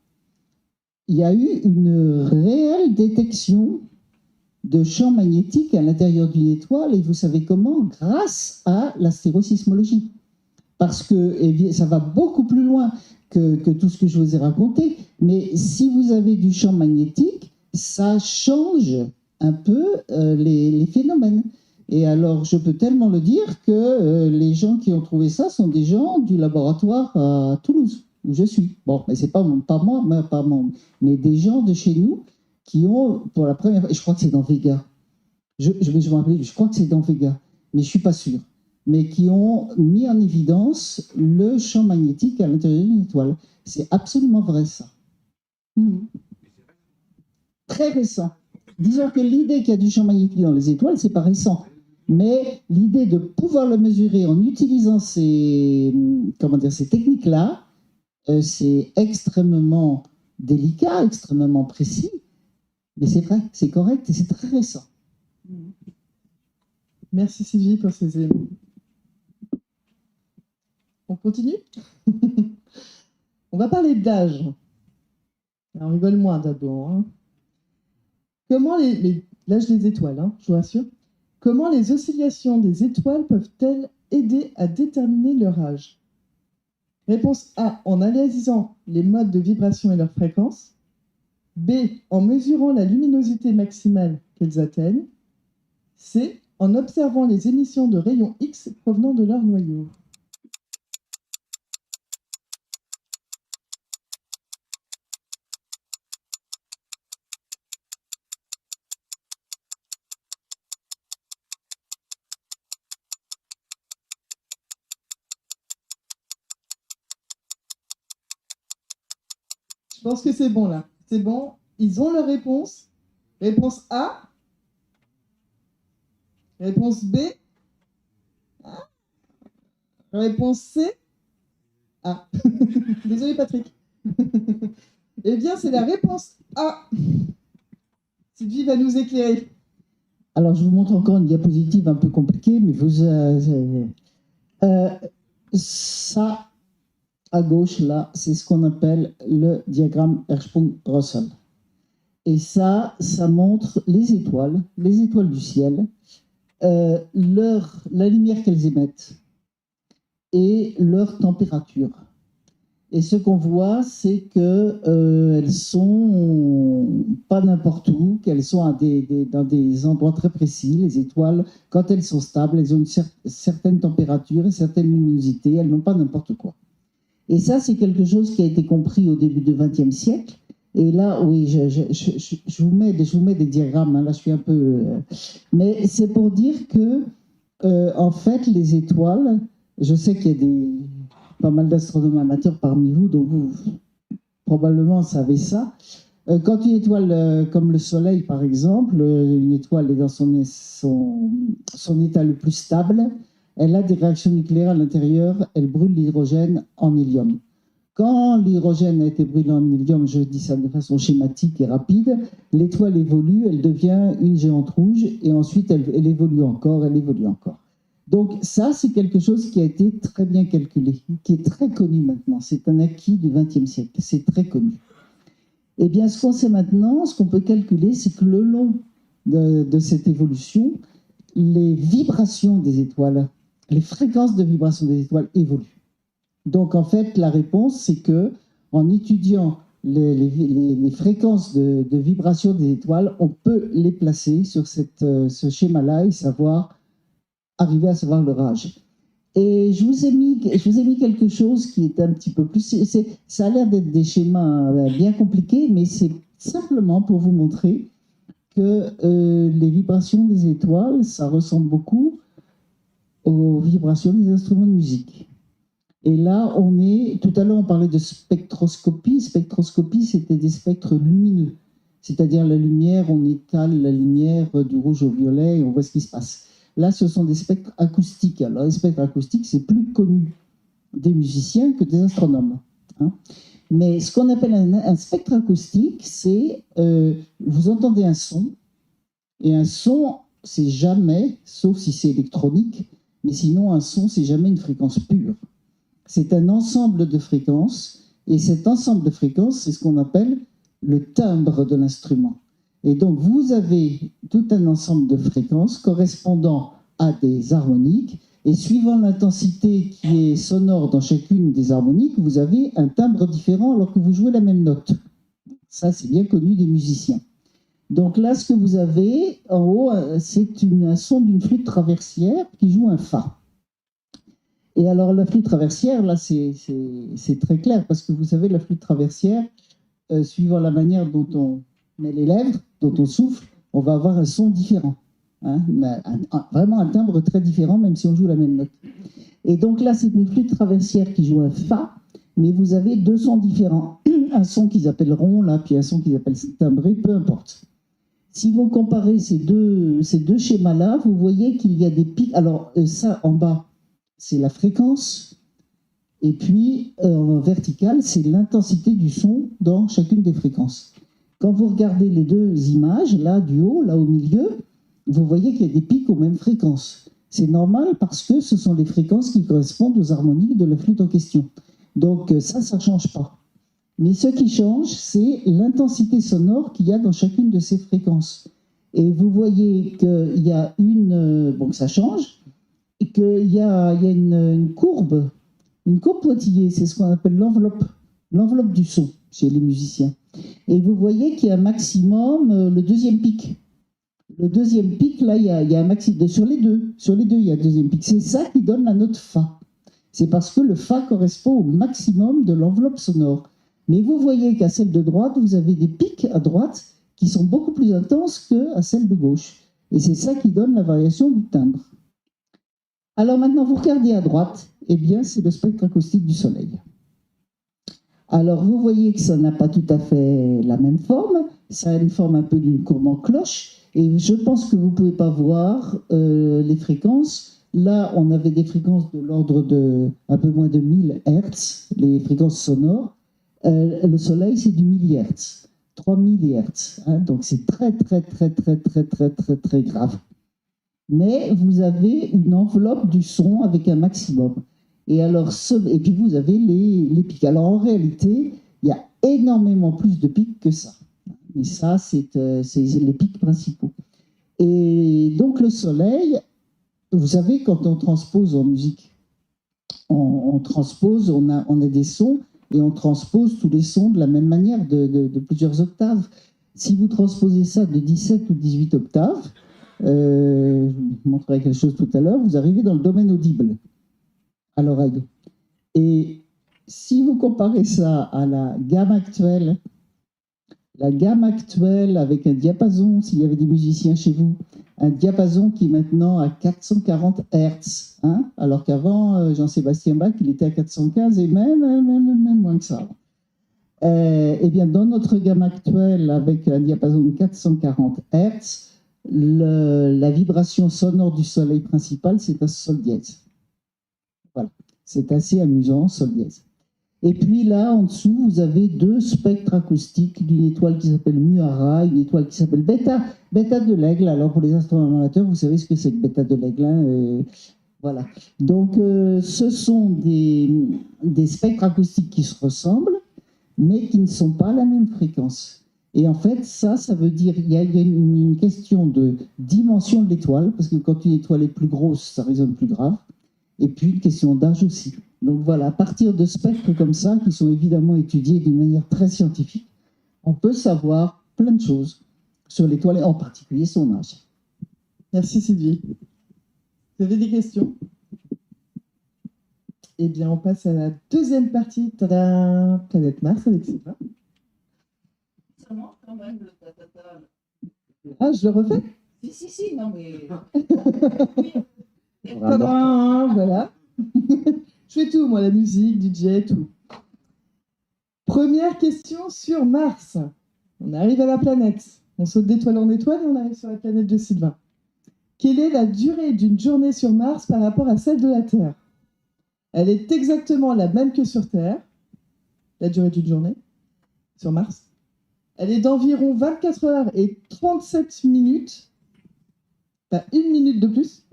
il y a eu une réelle détection de champs magnétiques à l'intérieur d'une étoile. Et vous savez comment? Grâce à l'astérosismologie. Parce que ça va beaucoup plus loin que tout ce que je vous ai raconté. Mais si vous avez du champ magnétique, ça change un peu les phénomènes. Et alors, je peux tellement le dire que les gens qui ont trouvé ça sont des gens du laboratoire à Toulouse, où je suis. Bon, mais c'est pas moi, mais des gens de chez nous qui ont, pour la première fois, je crois que c'est dans Vega. Je crois que c'est dans Vega, mais je suis pas sûr. Mais qui ont mis en évidence le champ magnétique à l'intérieur d'une étoile. C'est absolument vrai, ça. Très récent. Disons que l'idée qu'il y a du champ magnétique dans les étoiles, c'est pas récent. Mais l'idée de pouvoir le mesurer en utilisant ces techniques-là, c'est extrêmement délicat, extrêmement précis. Mais c'est vrai, c'est correct et c'est très récent. Merci Sylvie pour ces éléments. On continue. On va parler d'âge. On rigole moins d'abord. Hein. Comment l'âge des étoiles, hein, je vous rassure. Comment les oscillations des étoiles peuvent-elles aider à déterminer leur âge? Réponse A, en analysant les modes de vibration et leur fréquence. B, en mesurant la luminosité maximale qu'elles atteignent. C, en observant les émissions de rayons X provenant de leur noyau. Je pense que c'est bon là. C'est bon. Ils ont leur réponse. Réponse A. Réponse B. Ah. Réponse C. Ah. Désolé Patrick. Eh bien, c'est la réponse A. Sylvie va nous éclairer. Alors, je vous montre encore une diapositive un peu compliquée, mais ça, à gauche, là, c'est ce qu'on appelle le diagramme Hertzsprung-Russell. Et ça montre les étoiles du ciel, la lumière qu'elles émettent et leur température. Et ce qu'on voit, c'est qu'elles sont pas n'importe où, qu'elles sont dans des endroits très précis. Les étoiles, quand elles sont stables, elles ont une certaine température, une certaine luminosité, elles n'ont pas n'importe quoi. Et ça, c'est quelque chose qui a été compris au début du XXe siècle. Et là, oui, je vous mets des diagrammes, hein, là je suis un peu... mais c'est pour dire que, en fait, les étoiles, je sais qu'il y a pas mal d'astronomes amateurs parmi vous, donc vous probablement savez ça. Quand une étoile, comme le Soleil par exemple, une étoile est dans son état le plus stable, elle a des réactions nucléaires à l'intérieur, elle brûle l'hydrogène en hélium. Quand l'hydrogène a été brûlé en hélium, je dis ça de façon schématique et rapide, l'étoile évolue, elle devient une géante rouge, et ensuite elle évolue encore, elle évolue encore. Donc ça, c'est quelque chose qui a été très bien calculé, qui est très connu maintenant. C'est un acquis du XXe siècle, c'est très connu. Eh bien, ce qu'on sait maintenant, ce qu'on peut calculer, c'est que le long de cette évolution, les vibrations des étoiles, les fréquences de vibration des étoiles évoluent. Donc, en fait, la réponse, c'est que en étudiant les fréquences de vibration des étoiles, on peut les placer sur ce schéma-là et arriver à savoir leur âge. Et je vous ai mis quelque chose qui est un petit peu plus... Ça a l'air d'être des schémas bien compliqués, mais c'est simplement pour vous montrer que les vibrations des étoiles, ça ressemble beaucoup aux vibrations des instruments de musique. Et là, tout à l'heure, on parlait de spectroscopie. Spectroscopie, c'était des spectres lumineux. C'est-à-dire la lumière, on étale la lumière du rouge au violet et on voit ce qui se passe. Là, ce sont des spectres acoustiques. Alors, les spectres acoustiques, c'est plus connu des musiciens que des astronomes. Hein. Mais ce qu'on appelle un spectre acoustique, c'est vous entendez un son, et un son, c'est jamais, sauf si c'est électronique, mais sinon, un son, c'est jamais une fréquence pure. C'est un ensemble de fréquences, et cet ensemble de fréquences, c'est ce qu'on appelle le timbre de l'instrument. Et donc, vous avez tout un ensemble de fréquences correspondant à des harmoniques, et suivant l'intensité qui est sonore dans chacune des harmoniques, vous avez un timbre différent alors que vous jouez la même note. Ça, c'est bien connu des musiciens. Donc là, ce que vous avez en haut, c'est un son d'une flûte traversière qui joue un fa. Et alors, la flûte traversière, là, c'est très clair, parce que vous savez, la flûte traversière, suivant la manière dont on met les lèvres, dont on souffle, on va avoir un son différent. Hein, vraiment un timbre très différent, même si on joue la même note. Et donc là, c'est une flûte traversière qui joue un fa, mais vous avez deux sons différents. Un son qu'ils appellent rond, là, puis un son qu'ils appellent timbré, peu importe. Si vous comparez ces deux schémas-là, vous voyez qu'il y a des pics. Alors, ça, en bas, c'est la fréquence. Et puis, en vertical, c'est l'intensité du son dans chacune des fréquences. Quand vous regardez les deux images, là, du haut, là, au milieu, vous voyez qu'il y a des pics aux mêmes fréquences. C'est normal parce que ce sont les fréquences qui correspondent aux harmoniques de la flûte en question. Donc, ça ne change pas. Mais ce qui change, c'est l'intensité sonore qu'il y a dans chacune de ces fréquences. Et vous voyez qu'il y a que ça change, et qu'il y a une courbe pointillée, c'est ce qu'on appelle l'enveloppe du son chez les musiciens. Et vous voyez qu'il y a un maximum, le deuxième pic. Le deuxième pic, là, il y a un maximum, sur les deux, il y a un deuxième pic. C'est ça qui donne la note Fa. C'est parce que le Fa correspond au maximum de l'enveloppe sonore. Mais vous voyez qu'à celle de droite, vous avez des pics à droite qui sont beaucoup plus intenses qu'à celle de gauche. Et c'est ça qui donne la variation du timbre. Alors maintenant, vous regardez à droite, eh bien, c'est le spectre acoustique du Soleil. Alors, vous voyez que ça n'a pas tout à fait la même forme. Ça a une forme un peu d'une courbe en cloche. Et je pense que vous ne pouvez pas voir les fréquences. Là, on avait des fréquences de l'ordre de un peu moins de 1000 Hz, les fréquences sonores. Le Soleil, c'est du millihertz, 3000 Hz. Hein, donc, c'est très, très, très, très, très, très, très, très grave. Mais vous avez une enveloppe du son avec un maximum. Et puis vous avez les pics. Alors en réalité, il y a énormément plus de pics que ça. Mais ça, c'est les pics principaux. Et donc le Soleil, vous savez, quand on transpose en musique, on transpose, on a des sons, et on transpose tous les sons de la même manière, de plusieurs octaves. Si vous transposez ça de 17 ou 18 octaves, je vous montrerai quelque chose tout à l'heure, vous arrivez dans le domaine audible, à l'oreille. Et si vous comparez ça à la gamme actuelle avec un diapason, s'il y avait des musiciens chez vous, un diapason qui est maintenant à 440 Hz, hein, alors qu'avant, Jean-Sébastien Bach, il était à 415 et même moins que ça. Eh bien, dans notre gamme actuelle, avec un diapason de 440 Hz, la vibration sonore du Soleil principal, c'est un sol dièse. Voilà, c'est assez amusant, sol dièse. Et puis là, en dessous, vous avez 2 spectres acoustiques d'une étoile qui s'appelle Muara, une étoile qui s'appelle Beta de l'Aigle. Alors pour les astronomes amateurs, vous savez ce que c'est que Beta de l'Aigle, hein, voilà. Donc ce sont des spectres acoustiques qui se ressemblent, mais qui ne sont pas à la même fréquence. Et en fait, ça veut dire qu'il y a une question de dimension de l'étoile, parce que quand une étoile est plus grosse, ça résonne plus grave. Et puis une question d'âge aussi. Donc voilà, à partir de spectres comme ça, qui sont évidemment étudiés d'une manière très scientifique, on peut savoir plein de choses sur l'étoile, et en particulier son âge. Merci Sylvie. Vous avez des questions? Eh bien, on passe à la deuxième partie. Tadam, Planète Mars avec Sylvain. Ah, je le refais? Si, non mais... Tadam, voilà. Je fais tout, moi, la musique, DJ, tout. Première question sur Mars. On arrive à la planète. On saute d'étoile en étoile et on arrive sur la planète de Sylvain. Quelle est la durée d'une journée sur Mars par rapport à celle de la Terre? Elle est exactement la même que sur Terre, la durée d'une journée sur Mars. Elle est d'environ 24 heures et 37 minutes, pas une minute de plus.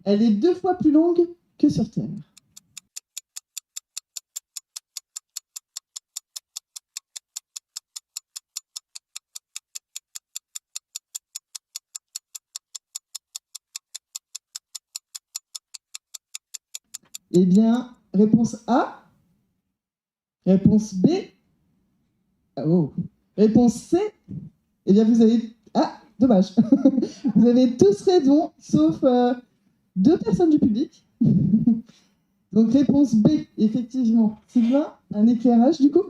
Elle est 2 fois plus longue que sur Terre. Eh bien, réponse A. Réponse B. Oh. Réponse C. Eh bien, vous avez... Ah, dommage. Vous avez tous raison, sauf 2 personnes du public. Donc, réponse B, effectivement. Sylvain, un éclairage, du coup?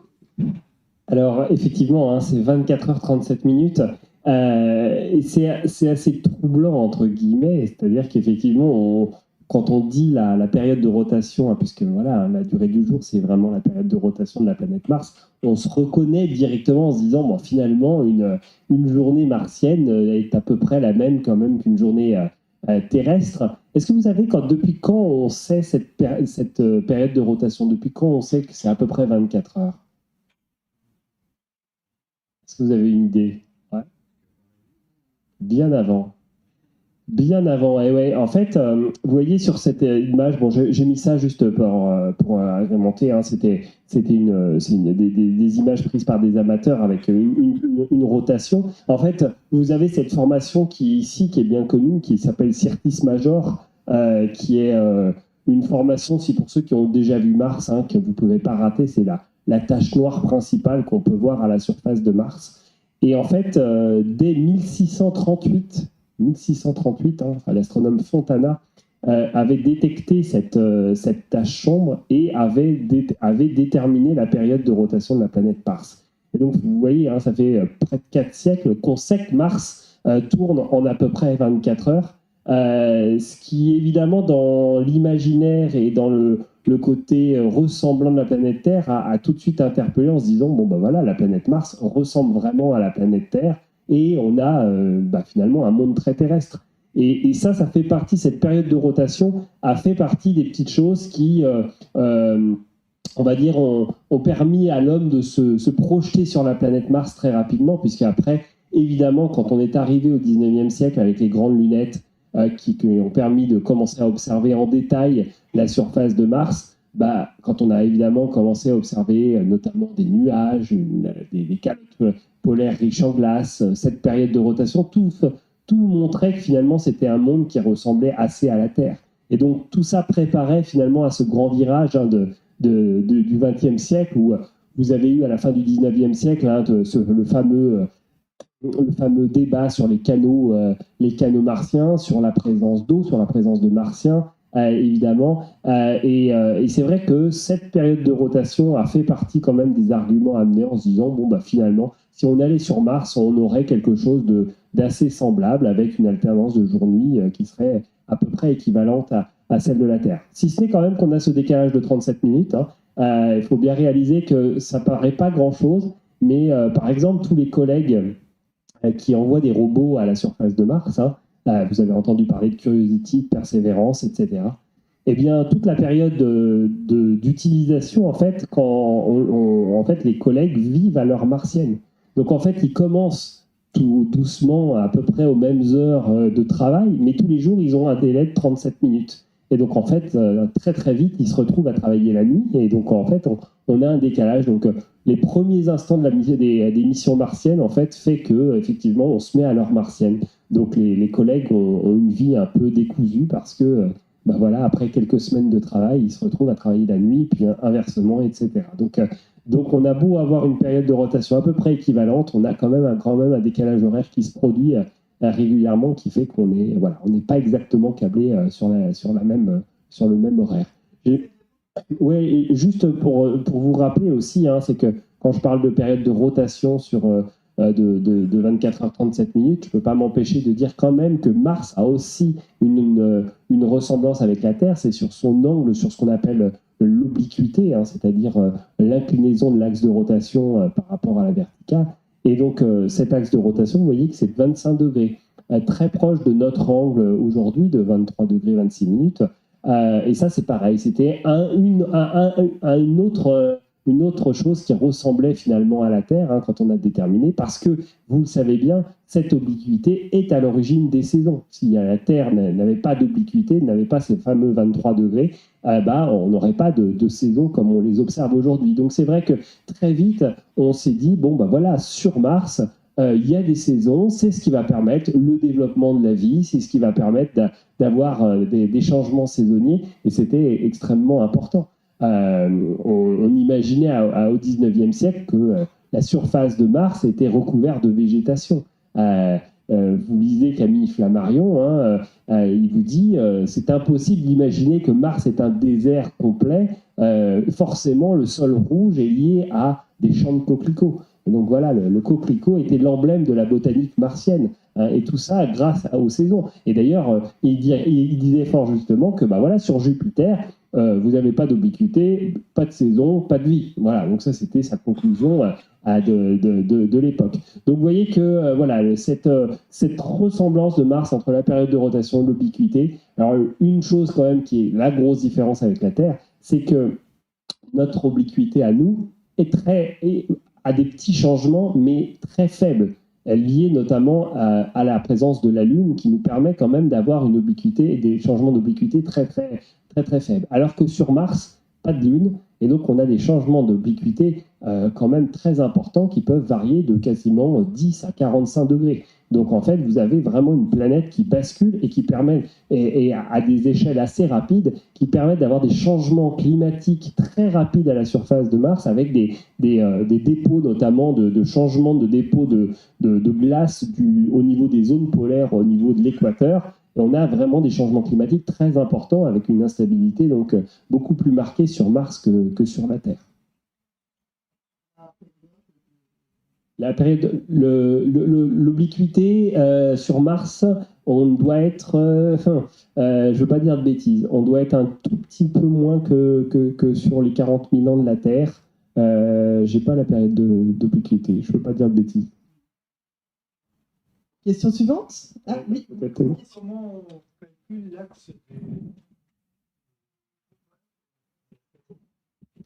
Alors, effectivement, hein, c'est 24 heures 37 minutes. Et c'est assez troublant, entre guillemets. C'est-à-dire qu'effectivement, quand on dit la période de rotation, hein, puisque voilà, la durée du jour, c'est vraiment la période de rotation de la planète Mars, on se reconnaît directement en se disant, bon, finalement, une journée martienne est à peu près la même quand même qu'une journée terrestre. Est-ce que vous savez depuis quand on sait cette période de rotation? Depuis quand on sait que c'est à peu près 24 heures? Est-ce que vous avez une idée? Ouais. Bien avant. Bien avant, et ouais. En fait, vous voyez sur cette image, bon, j'ai mis ça juste pour agrémenter, hein, c'était des images prises par des amateurs avec une rotation. En fait, vous avez cette formation qui est bien connue, qui s'appelle Syrtis Major, qui est une formation, si pour ceux qui ont déjà vu Mars, hein, que vous ne pouvez pas rater, c'est la tache noire principale qu'on peut voir à la surface de Mars. Et en fait, dès 1638, hein, l'astronome Fontana avait détecté cette tache sombre et avait déterminé la période de rotation de la planète Mars. Et donc, vous voyez, hein, ça fait près de 4 siècles qu'on sait que Mars tourne en à peu près 24 heures, ce qui, évidemment, dans l'imaginaire et dans le côté ressemblant de la planète Terre, a tout de suite interpellé en se disant, bon, ben voilà, la planète Mars ressemble vraiment à la planète Terre, et on a finalement un monde très terrestre. Et ça fait partie, cette période de rotation a fait partie des petites choses qui, on va dire, ont permis à l'homme de se projeter sur la planète Mars très rapidement, puisqu'après, évidemment, quand on est arrivé au 19e siècle avec les grandes lunettes qui ont permis de commencer à observer en détail la surface de Mars, quand on a évidemment commencé à observer notamment des nuages, des calottes polaires riches en glace, cette période de rotation, tout montrait que finalement c'était un monde qui ressemblait assez à la Terre. Et donc tout ça préparait finalement à ce grand virage, hein, du XXe siècle, où vous avez eu à la fin du XIXe siècle, hein, le fameux débat sur les canaux martiens, sur la présence d'eau, sur la présence de martiens, évidemment. Et c'est vrai que cette période de rotation a fait partie quand même des arguments amenés en se disant, bon, finalement, si on allait sur Mars, on aurait quelque chose d'assez semblable, avec une alternance de jour-nuit qui serait à peu près équivalente à celle de la Terre. Si ce n'est quand même qu'on a ce décalage de 37 minutes, hein, il faut bien réaliser que ça ne paraît pas grand-chose, mais par exemple, tous les collègues qui envoient des robots à la surface de Mars, hein, vous avez entendu parler de Curiosity, de Perseverance, etc. eh bien, toute la période d'utilisation, en fait, quand en fait, les collègues vivent à l'heure martienne. Donc, en fait, ils commencent tout doucement, à peu près aux mêmes heures de travail, mais tous les jours, ils ont un délai de 37 minutes. Et donc, en fait, très, très vite, ils se retrouvent à travailler la nuit. Et donc, en fait, on a un décalage. Donc, les premiers instants des missions martiennes, en fait, fait que, effectivement, on se met à l'heure martienne. Donc, les collègues ont une vie un peu décousue parce que ben voilà, après quelques semaines de travail, ils se retrouvent à travailler la nuit, puis inversement, etc. Donc on a beau avoir une période de rotation à peu près équivalente, on a quand même un décalage horaire qui se produit régulièrement, qui fait qu'on est, voilà, on n'est pas exactement câblé sur le même horaire. Oui, juste pour vous rappeler aussi, hein, c'est que quand je parle de période de rotation de 24 heures 37 minutes, je ne peux pas m'empêcher de dire quand même que Mars a aussi une ressemblance avec la Terre, c'est sur son angle, sur ce qu'on appelle l'obliquité, hein, c'est-à-dire l'inclinaison de l'axe de rotation par rapport à la verticale. Et donc cet axe de rotation, vous voyez que c'est 25 degrés, très proche de notre angle aujourd'hui de 23 degrés 26 minutes. Et ça, c'est pareil, c'était une autre chose qui ressemblait finalement à la Terre, hein, quand on a déterminé, parce que, vous le savez bien, cette obliquité est à l'origine des saisons. Si la Terre n'avait pas d'obliquité, n'avait pas ces fameux 23 degrés, on n'aurait pas de saisons comme on les observe aujourd'hui. Donc c'est vrai que très vite, on s'est dit, bon, voilà, sur Mars, il y a des saisons, c'est ce qui va permettre le développement de la vie, c'est ce qui va permettre d'avoir des changements saisonniers, et c'était extrêmement important. On imaginait au 19e siècle que la surface de Mars était recouverte de végétation. Vous lisez Camille Flammarion, hein, il vous dit c'est impossible d'imaginer que Mars est un désert complet. Forcément, le sol rouge est lié à des champs de coquelicots. Et donc voilà, le coquelicot était l'emblème de la botanique martienne. Hein, et tout ça grâce aux saisons. Et d'ailleurs, il disait fort justement que voilà, sur Jupiter, vous n'avez pas d'obliquité, pas de saison, pas de vie. Voilà, donc ça c'était sa conclusion de l'époque. Donc vous voyez que voilà, cette ressemblance de Mars entre la période de rotation et l'obliquité. Alors une chose quand même qui est la grosse différence avec la Terre, c'est que notre obliquité à nous a des petits changements, mais très faibles. Elle est liée notamment à la présence de la Lune, qui nous permet quand même d'avoir une obliquité et des changements d'obliquité très faibles. Alors que sur Mars, pas de Lune, et donc on a des changements d'obliquité quand même très importants qui peuvent varier de quasiment 10 à 45 degrés. Donc en fait, vous avez vraiment une planète qui bascule et qui permet, et à des échelles assez rapides, qui permettent d'avoir des changements climatiques très rapides à la surface de Mars, avec des dépôts notamment de changements de dépôts de glace au niveau des zones polaires, au niveau de l'équateur. Et on a vraiment des changements climatiques très importants avec une instabilité donc beaucoup plus marquée sur Mars que sur la Terre. La période, l'obliquité sur Mars, on doit être, je ne veux pas dire de bêtises, on doit être un tout petit peu moins que sur les 40 000 ans de la Terre. Je n'ai pas la période d'obliquité, je ne veux pas dire de bêtises. Question suivante. Ah oui. Comment on calcule l'axe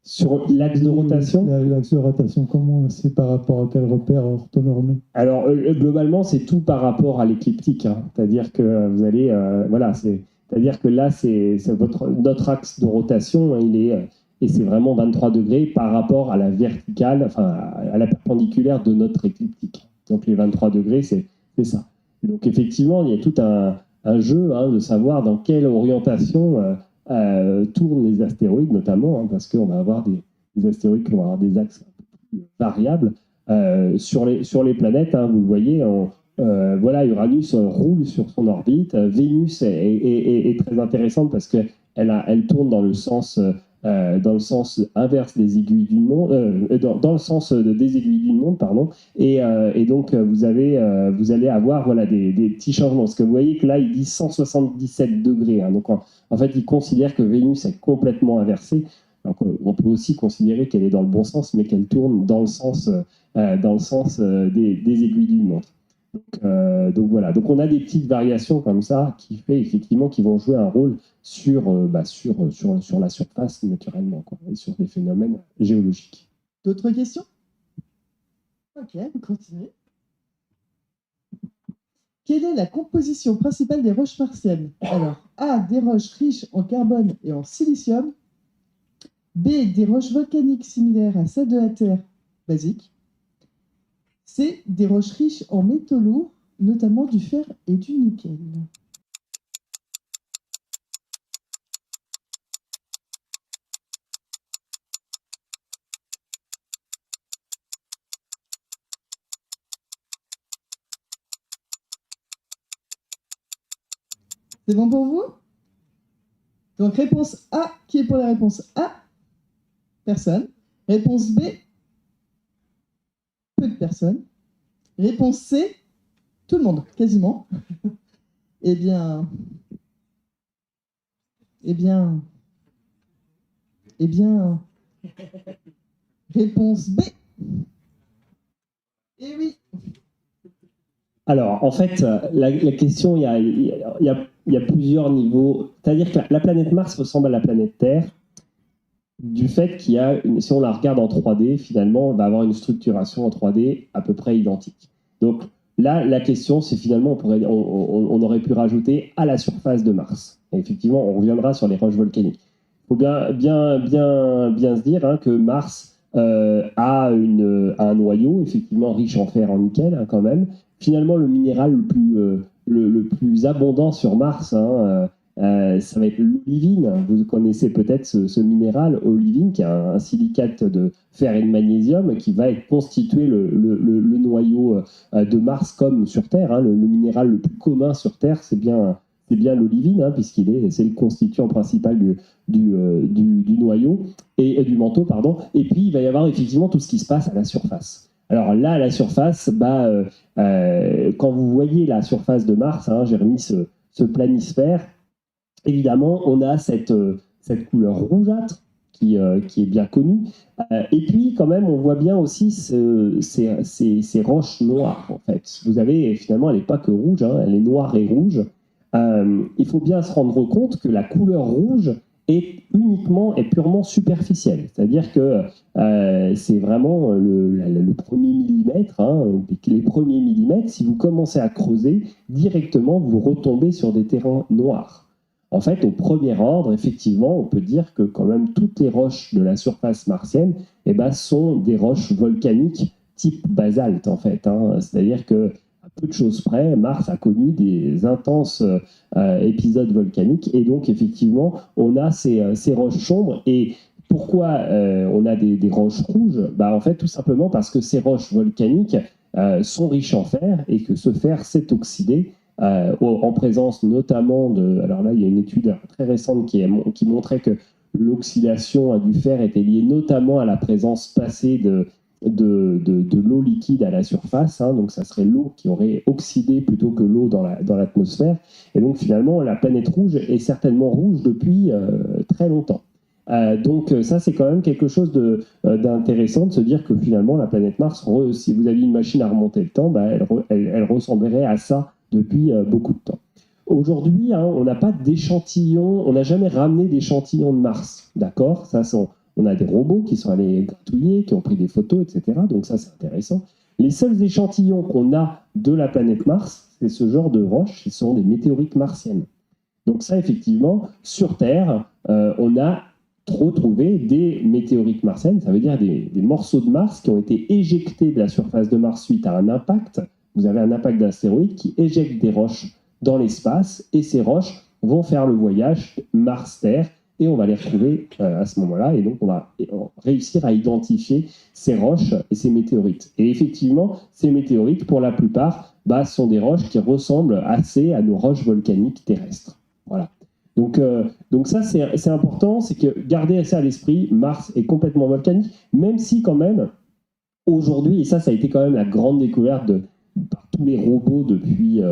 Sur l'axe de rotation. L'axe de rotation, comment c'est par rapport à quel repère orthonormé? Alors, globalement, c'est tout par rapport à l'écliptique. Hein. C'est-à-dire que vous allez... c'est-à-dire que là, c'est notre axe de rotation, hein, et c'est vraiment 23 degrés par rapport à la verticale, enfin, à la perpendiculaire de notre écliptique. Donc, les 23 degrés, c'est ça. Donc, effectivement, il y a tout un jeu de savoir dans quelle orientation tournent les astéroïdes, notamment, hein, parce qu'on va avoir des astéroïdes qui vont avoir des axes un peu plus variables. Sur les planètes, hein, vous le voyez, Uranus roule sur son orbite. Vénus est très intéressante parce qu'elle tourne dans le sens inverse des aiguilles d'une montre, dans le sens des aiguilles d'une montre, pardon. Et donc vous allez avoir des petits changements. Parce que vous voyez que là, il dit 177 degrés. Hein. Donc en fait, il considère que Vénus est complètement inversée. Donc, on peut aussi considérer qu'elle est dans le bon sens, mais qu'elle tourne dans le sens des aiguilles d'une montre. Donc voilà, donc on a des petites variations comme ça qui fait effectivement qui vont jouer un rôle sur la surface naturellement, quoi, et sur des phénomènes géologiques. D'autres questions? Ok, on continue. Quelle est la composition principale des roches martiennes? Alors, A, des roches riches en carbone et en silicium. B, des roches volcaniques similaires à celles de la Terre basique. C, des roches riches en métaux lourds, notamment du fer et du nickel. C'est bon pour vous? Donc réponse A, qui est pour la réponse A? Personne. Réponse B, peu de personnes. Réponse C, tout le monde, quasiment. Eh bien, réponse B. Eh oui. Alors, en fait, la question, il y a plusieurs niveaux. C'est-à-dire que la planète Mars ressemble à la planète Terre du fait qu'il y a, si on la regarde en 3D, finalement, on va avoir une structuration en 3D à peu près identique. Donc là, la question, c'est finalement, on aurait pu rajouter à la surface de Mars. Et effectivement, on reviendra sur les roches volcaniques. Il faut bien se dire que Mars a un noyau, effectivement, riche en fer, en nickel, quand même. Finalement, le minéral le plus abondant sur Mars, ça va être l'olivine. Vous connaissez peut-être ce minéral, olivine, qui est un silicate de fer et de magnésium, qui va constituer le noyau de Mars comme sur Terre. Le minéral le plus commun sur Terre, c'est bien l'olivine, c'est le constituant principal du noyau et du manteau, pardon. Et puis, il va y avoir effectivement tout ce qui se passe à la surface. Alors là, à la surface, quand vous voyez la surface de Mars, j'ai remis ce planisphère. Évidemment, on a cette couleur rougeâtre qui est bien connue. Et puis, quand même, on voit bien aussi ces roches noires, en fait. Vous avez, finalement, elle n'est pas que rouge, elle est noire et rouge. Il faut bien se rendre compte que la couleur rouge est purement superficielle. C'est-à-dire que c'est vraiment le premier millimètre, les premiers millimètres, si vous commencez à creuser, directement, vous retombez sur des terrains noirs. En fait, au premier ordre, effectivement, on peut dire que quand même toutes les roches de la surface martienne sont des roches volcaniques type basalte, en fait. C'est-à-dire que à peu de choses près, Mars a connu des intenses épisodes volcaniques et donc effectivement, on a ces roches sombres. Et pourquoi on a des roches rouges? En fait, tout simplement parce que ces roches volcaniques sont riches en fer et que ce fer s'est oxydé en présence notamment alors là, il y a une étude très récente qui montrait que l'oxydation du fer était liée notamment à la présence passée de l'eau liquide à la surface, donc ça serait l'eau qui aurait oxydé plutôt que l'eau dans l'atmosphère. Et donc finalement, la planète rouge est certainement rouge depuis très longtemps. Donc ça, c'est quand même quelque chose d'intéressant de se dire que finalement, la planète Mars, si vous aviez une machine à remonter le temps, elle ressemblerait à ça depuis beaucoup de temps. Aujourd'hui, on n'a pas d'échantillons, on n'a jamais ramené d'échantillons de Mars, d'accord? On a des robots qui sont allés gratouiller, qui ont pris des photos, etc. Donc ça, c'est intéressant. Les seuls échantillons qu'on a de la planète Mars, c'est ce genre de roches, ce sont des météorites martiennes. Donc ça, effectivement, sur Terre, on a retrouvé des météorites martiennes, ça veut dire des morceaux de Mars qui ont été éjectés de la surface de Mars suite à un impact. Vous avez un impact d'astéroïde qui éjecte des roches dans l'espace et ces roches vont faire le voyage Mars-Terre et on va les retrouver à ce moment-là. Et donc, on va réussir à identifier ces roches et ces météorites. Et effectivement, ces météorites, pour la plupart, sont des roches qui ressemblent assez à nos roches volcaniques terrestres. Voilà. Donc ça, c'est important, c'est que gardez ça à l'esprit, Mars est complètement volcanique, même si quand même, aujourd'hui, et ça a été quand même la grande découverte par tous les robots depuis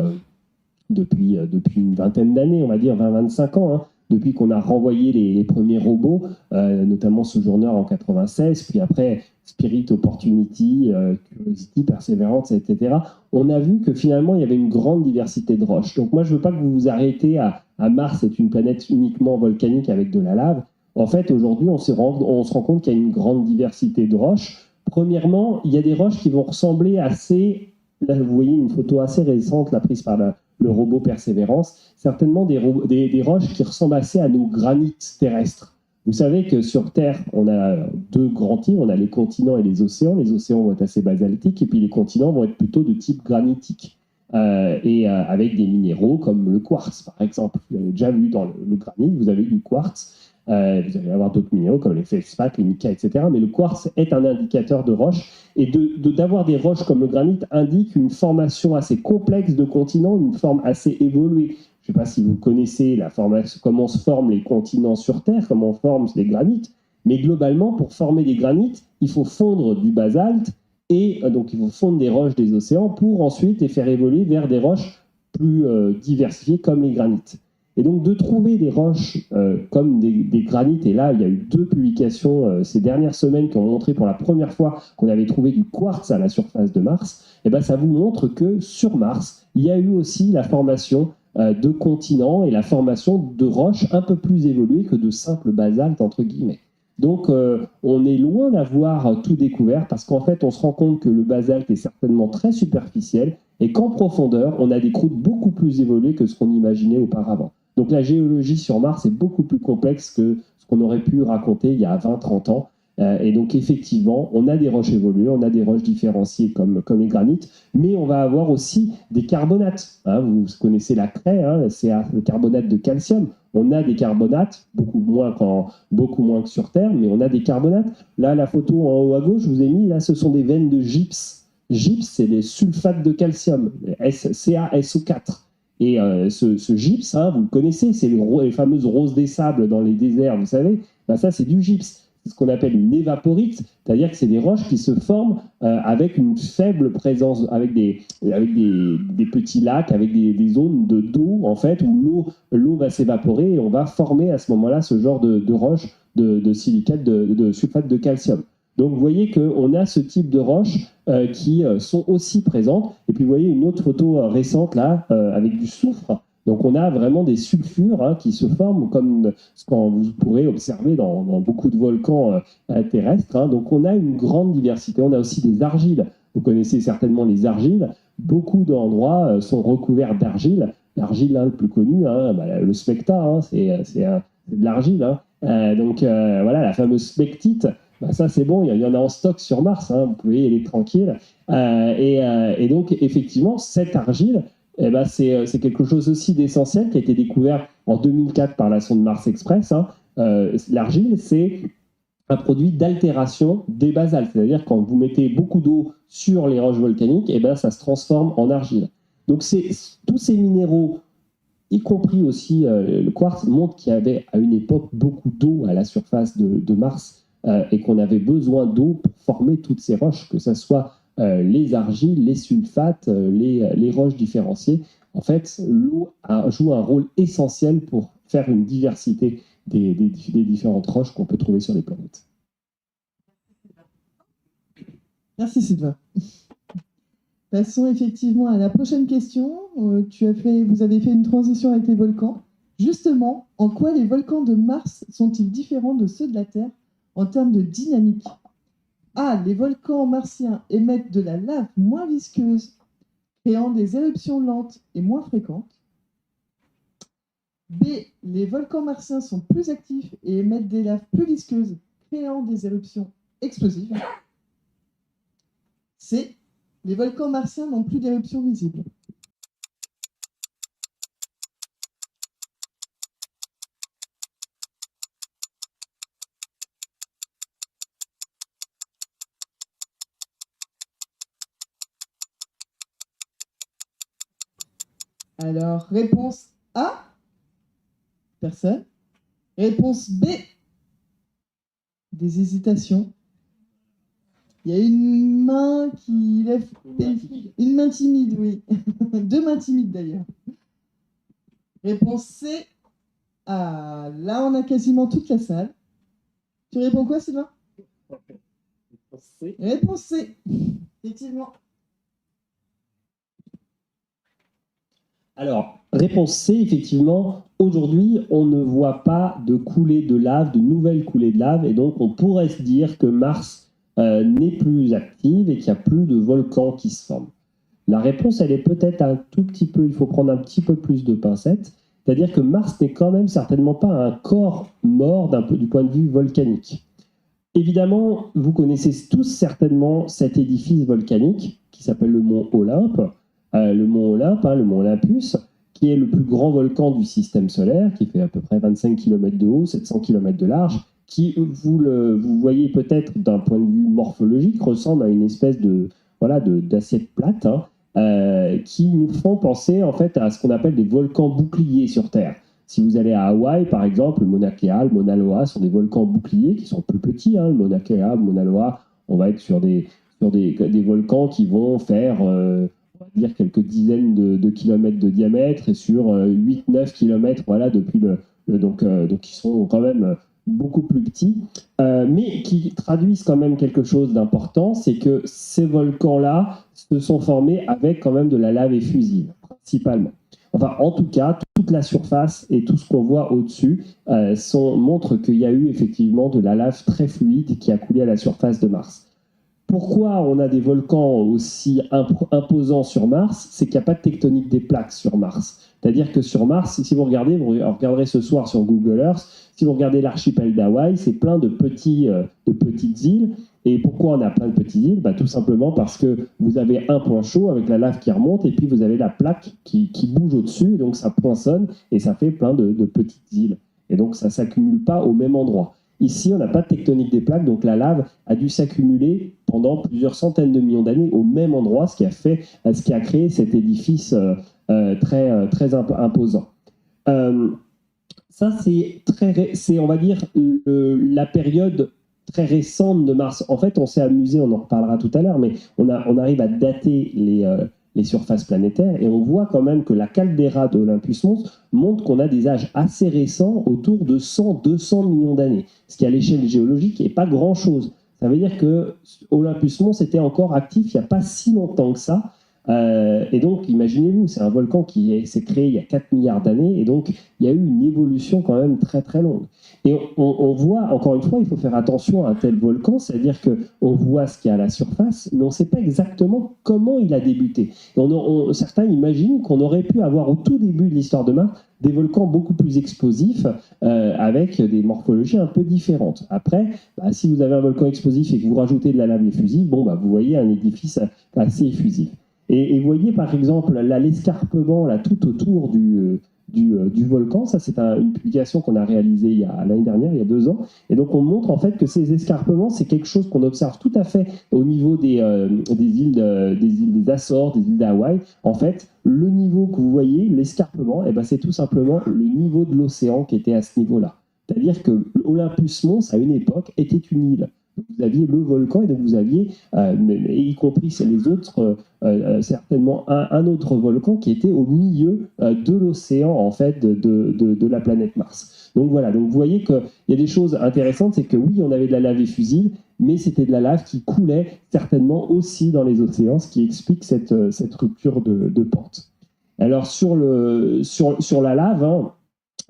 une vingtaine d'années, on va dire 20-25 ans, depuis qu'on a renvoyé les premiers robots, notamment Sojourner en 96, puis après Spirit, Opportunity, Curiosity, Perseverance, etc. On a vu que finalement, il y avait une grande diversité de roches. Donc moi, je ne veux pas que vous vous arrêtez à Mars, c'est une planète uniquement volcanique avec de la lave. En fait, aujourd'hui, on se rend compte qu'il y a une grande diversité de roches. Premièrement, il y a des roches qui vont ressembler assez... Là, vous voyez une photo assez récente, là, prise par le robot Perseverance. Certainement des roches qui ressemblent assez à nos granites terrestres. Vous savez que sur Terre, on a deux grands types. On a les continents et les océans. Les océans vont être assez basaltiques et puis les continents vont être plutôt de type granitique. Avec des minéraux comme le quartz, par exemple. Vous avez déjà vu dans le granit, vous avez du quartz. Vous allez avoir d'autres minéraux comme les feldspath, les mica, etc. Mais le quartz est un indicateur de roche. Et d'avoir des roches comme le granit indique une formation assez complexe de continents, une forme assez évoluée. Je ne sais pas si vous connaissez comment se forment les continents sur Terre, comment on forme les granites. Mais globalement, pour former des granites, il faut fondre du basalte et donc il faut fondre des roches des océans pour ensuite les faire évoluer vers des roches plus diversifiées comme les granites. Et donc de trouver des roches comme des granites, et là il y a eu 2 publications ces dernières semaines qui ont montré pour la première fois qu'on avait trouvé du quartz à la surface de Mars, et ben ça vous montre que sur Mars, il y a eu aussi la formation de continents et la formation de roches un peu plus évoluées que de simples basaltes entre guillemets. Donc on est loin d'avoir tout découvert parce qu'en fait on se rend compte que le basalte est certainement très superficiel et qu'en profondeur on a des croûtes beaucoup plus évoluées que ce qu'on imaginait auparavant. Donc la géologie sur Mars est beaucoup plus complexe que ce qu'on aurait pu raconter il y a 20-30 ans. Et donc effectivement, on a des roches évoluées, on a des roches différenciées comme les granites, mais on va avoir aussi des carbonates. Vous connaissez la craie, c'est le carbonate de calcium. On a des carbonates, beaucoup moins que sur Terre, mais on a des carbonates. Là, la photo en haut à gauche, je vous ai mis, là, ce sont des veines de gypse. Gypse, c'est des sulfates de calcium, CaSO4. Et ce gypse, vous le connaissez, c'est les fameuses roses des sables dans les déserts, vous savez, ça c'est du gypse. C'est ce qu'on appelle une évaporite, c'est-à-dire que c'est des roches qui se forment avec une faible présence, avec des petits lacs, avec des zones d'eau, en fait, où l'eau va s'évaporer et on va former à ce moment-là ce genre de roches de silicate, de sulfate de calcium. Donc vous voyez qu'on a ce type de roches qui sont aussi présentes. Et puis vous voyez une autre photo récente là, avec du soufre. Donc on a vraiment des sulfures qui se forment comme ce qu'on vous pourrez observer dans beaucoup de volcans terrestres. Donc on a une grande diversité. On a aussi des argiles. Vous connaissez certainement les argiles. Beaucoup d'endroits sont recouverts d'argile. L'argile le plus connu, le specta, c'est de l'argile. Donc voilà, la fameuse spectite. Ça c'est bon, il y en a en stock sur Mars, vous pouvez y aller tranquille. Et donc effectivement, cette argile, c'est quelque chose aussi d'essentiel qui a été découvert en 2004 par la sonde Mars Express. L'argile, c'est un produit d'altération des basaltes, c'est-à-dire quand vous mettez beaucoup d'eau sur les roches volcaniques, ça se transforme en argile. Donc tous ces minéraux, y compris aussi le quartz, montrent qu'il y avait à une époque beaucoup d'eau à la surface de Mars et qu'on avait besoin d'eau pour former toutes ces roches, que ce soit les argiles, les sulfates, les roches différenciées. En fait, l'eau joue un rôle essentiel pour faire une diversité des différentes roches qu'on peut trouver sur les planètes. Merci Sylvain. Passons effectivement à la prochaine question. Vous avez fait une transition avec les volcans. Justement, en quoi les volcans de Mars sont-ils différents de ceux de la Terre en termes de dynamique? A. Les volcans martiens émettent de la lave moins visqueuse, créant des éruptions lentes et moins fréquentes. B. Les volcans martiens sont plus actifs et émettent des laves plus visqueuses, créant des éruptions explosives. C. Les volcans martiens n'ont plus d'éruptions visibles. Alors, réponse A. Personne. Réponse B. Des hésitations. Il y a une main qui lève... Une main timide, oui. 2 mains timides d'ailleurs. Réponse C. Ah, là, on a quasiment toute la salle. Tu réponds quoi, Sylvain? Réponse C. Effectivement. Alors, réponse C, effectivement, aujourd'hui, on ne voit pas de coulée de lave, de nouvelles coulées de lave, et donc on pourrait se dire que Mars n'est plus active et qu'il n'y a plus de volcans qui se forment. La réponse, elle est peut-être un tout petit peu, il faut prendre un petit peu plus de pincettes, c'est-à-dire que Mars n'est quand même certainement pas un corps mort du point de vue volcanique. Évidemment, vous connaissez tous certainement cet édifice volcanique qui s'appelle le mont Olympe. Le mont Olympe, le mont Olympus, qui est le plus grand volcan du système solaire, qui fait à peu près 25 km de haut, 700 km de large, qui, vous voyez peut-être d'un point de vue morphologique, ressemble à une espèce d'assiette plate, qui nous font penser en fait à ce qu'on appelle des volcans boucliers sur Terre. Si vous allez à Hawaï, par exemple, le Mauna Kea, le Mauna Loa sont des volcans boucliers qui sont plus petits. Le Mauna Kea, le Mauna Loa, on va être sur des volcans qui vont faire, on va dire, quelques dizaines de kilomètres de diamètre et sur 8-9 kilomètres, depuis donc qui sont quand même beaucoup plus petits, mais qui traduisent quand même quelque chose d'important, c'est que ces volcans-là se sont formés avec quand même de la lave effusive, principalement. Enfin, en tout cas, toute la surface et tout ce qu'on voit au-dessus montrent qu'il y a eu effectivement de la lave très fluide qui a coulé à la surface de Mars. Pourquoi on a des volcans aussi imposants sur Mars? C'est qu'il n'y a pas de tectonique des plaques sur Mars. C'est-à-dire que sur Mars, si vous regarderez ce soir sur Google Earth, si vous regardez l'archipel d'Hawaï, c'est plein de petites îles. Et pourquoi on a plein de petites îles? Tout simplement parce que vous avez un point chaud avec la lave qui remonte et puis vous avez la plaque qui bouge au-dessus, et donc ça poinçonne et ça fait plein de petites îles. Et donc ça ne s'accumule pas au même endroit. Ici, on n'a pas de tectonique des plaques, donc la lave a dû s'accumuler pendant plusieurs centaines de millions d'années au même endroit, ce qui a créé cet édifice très imposant. Ça, c'est, on va dire, la période très récente de Mars. En fait, on s'est amusé, on en reparlera tout à l'heure, mais on arrive à dater les surfaces planétaires et on voit quand même que la caldeira de Olympus Mons montre qu'on a des âges assez récents, autour de 100-200 millions d'années, ce qui à l'échelle géologique n'est pas grand-chose. Ça veut dire que Olympus Mons était encore actif il n'y a pas si longtemps que ça. Et donc, imaginez-vous, c'est un volcan qui s'est créé il y a 4 milliards d'années, et donc il y a eu une évolution quand même très très longue. Et on voit, encore une fois, il faut faire attention à un tel volcan, c'est-à-dire qu'on voit ce qu'il y a à la surface, mais on ne sait pas exactement comment il a débuté. Et certains imaginent qu'on aurait pu avoir au tout début de l'histoire de Mars des volcans beaucoup plus explosifs, avec des morphologies un peu différentes. Après, si vous avez un volcan explosif et que vous rajoutez de la lave effusive, vous voyez un édifice assez effusif. Et vous voyez par exemple l'escarpement tout autour du volcan. Ça, c'est une publication qu'on a réalisée l'année dernière, il y a 2 ans. Et donc on montre en fait que ces escarpements, c'est quelque chose qu'on observe tout à fait au niveau des îles des Açores, des îles d'Hawaï. En fait, le niveau que vous voyez, l'escarpement, c'est tout simplement le niveau de l'océan qui était à ce niveau-là. C'est-à-dire que Olympus Mons, à une époque, était une île. Vous aviez le volcan et donc vous aviez, y compris les autres, certainement un autre volcan qui était au milieu de l'océan en fait de la planète Mars. Donc voilà, donc vous voyez qu'il y a des choses intéressantes, c'est que oui, on avait de la lave effusive, mais c'était de la lave qui coulait certainement aussi dans les océans, ce qui explique cette rupture de pente. Alors sur la lave,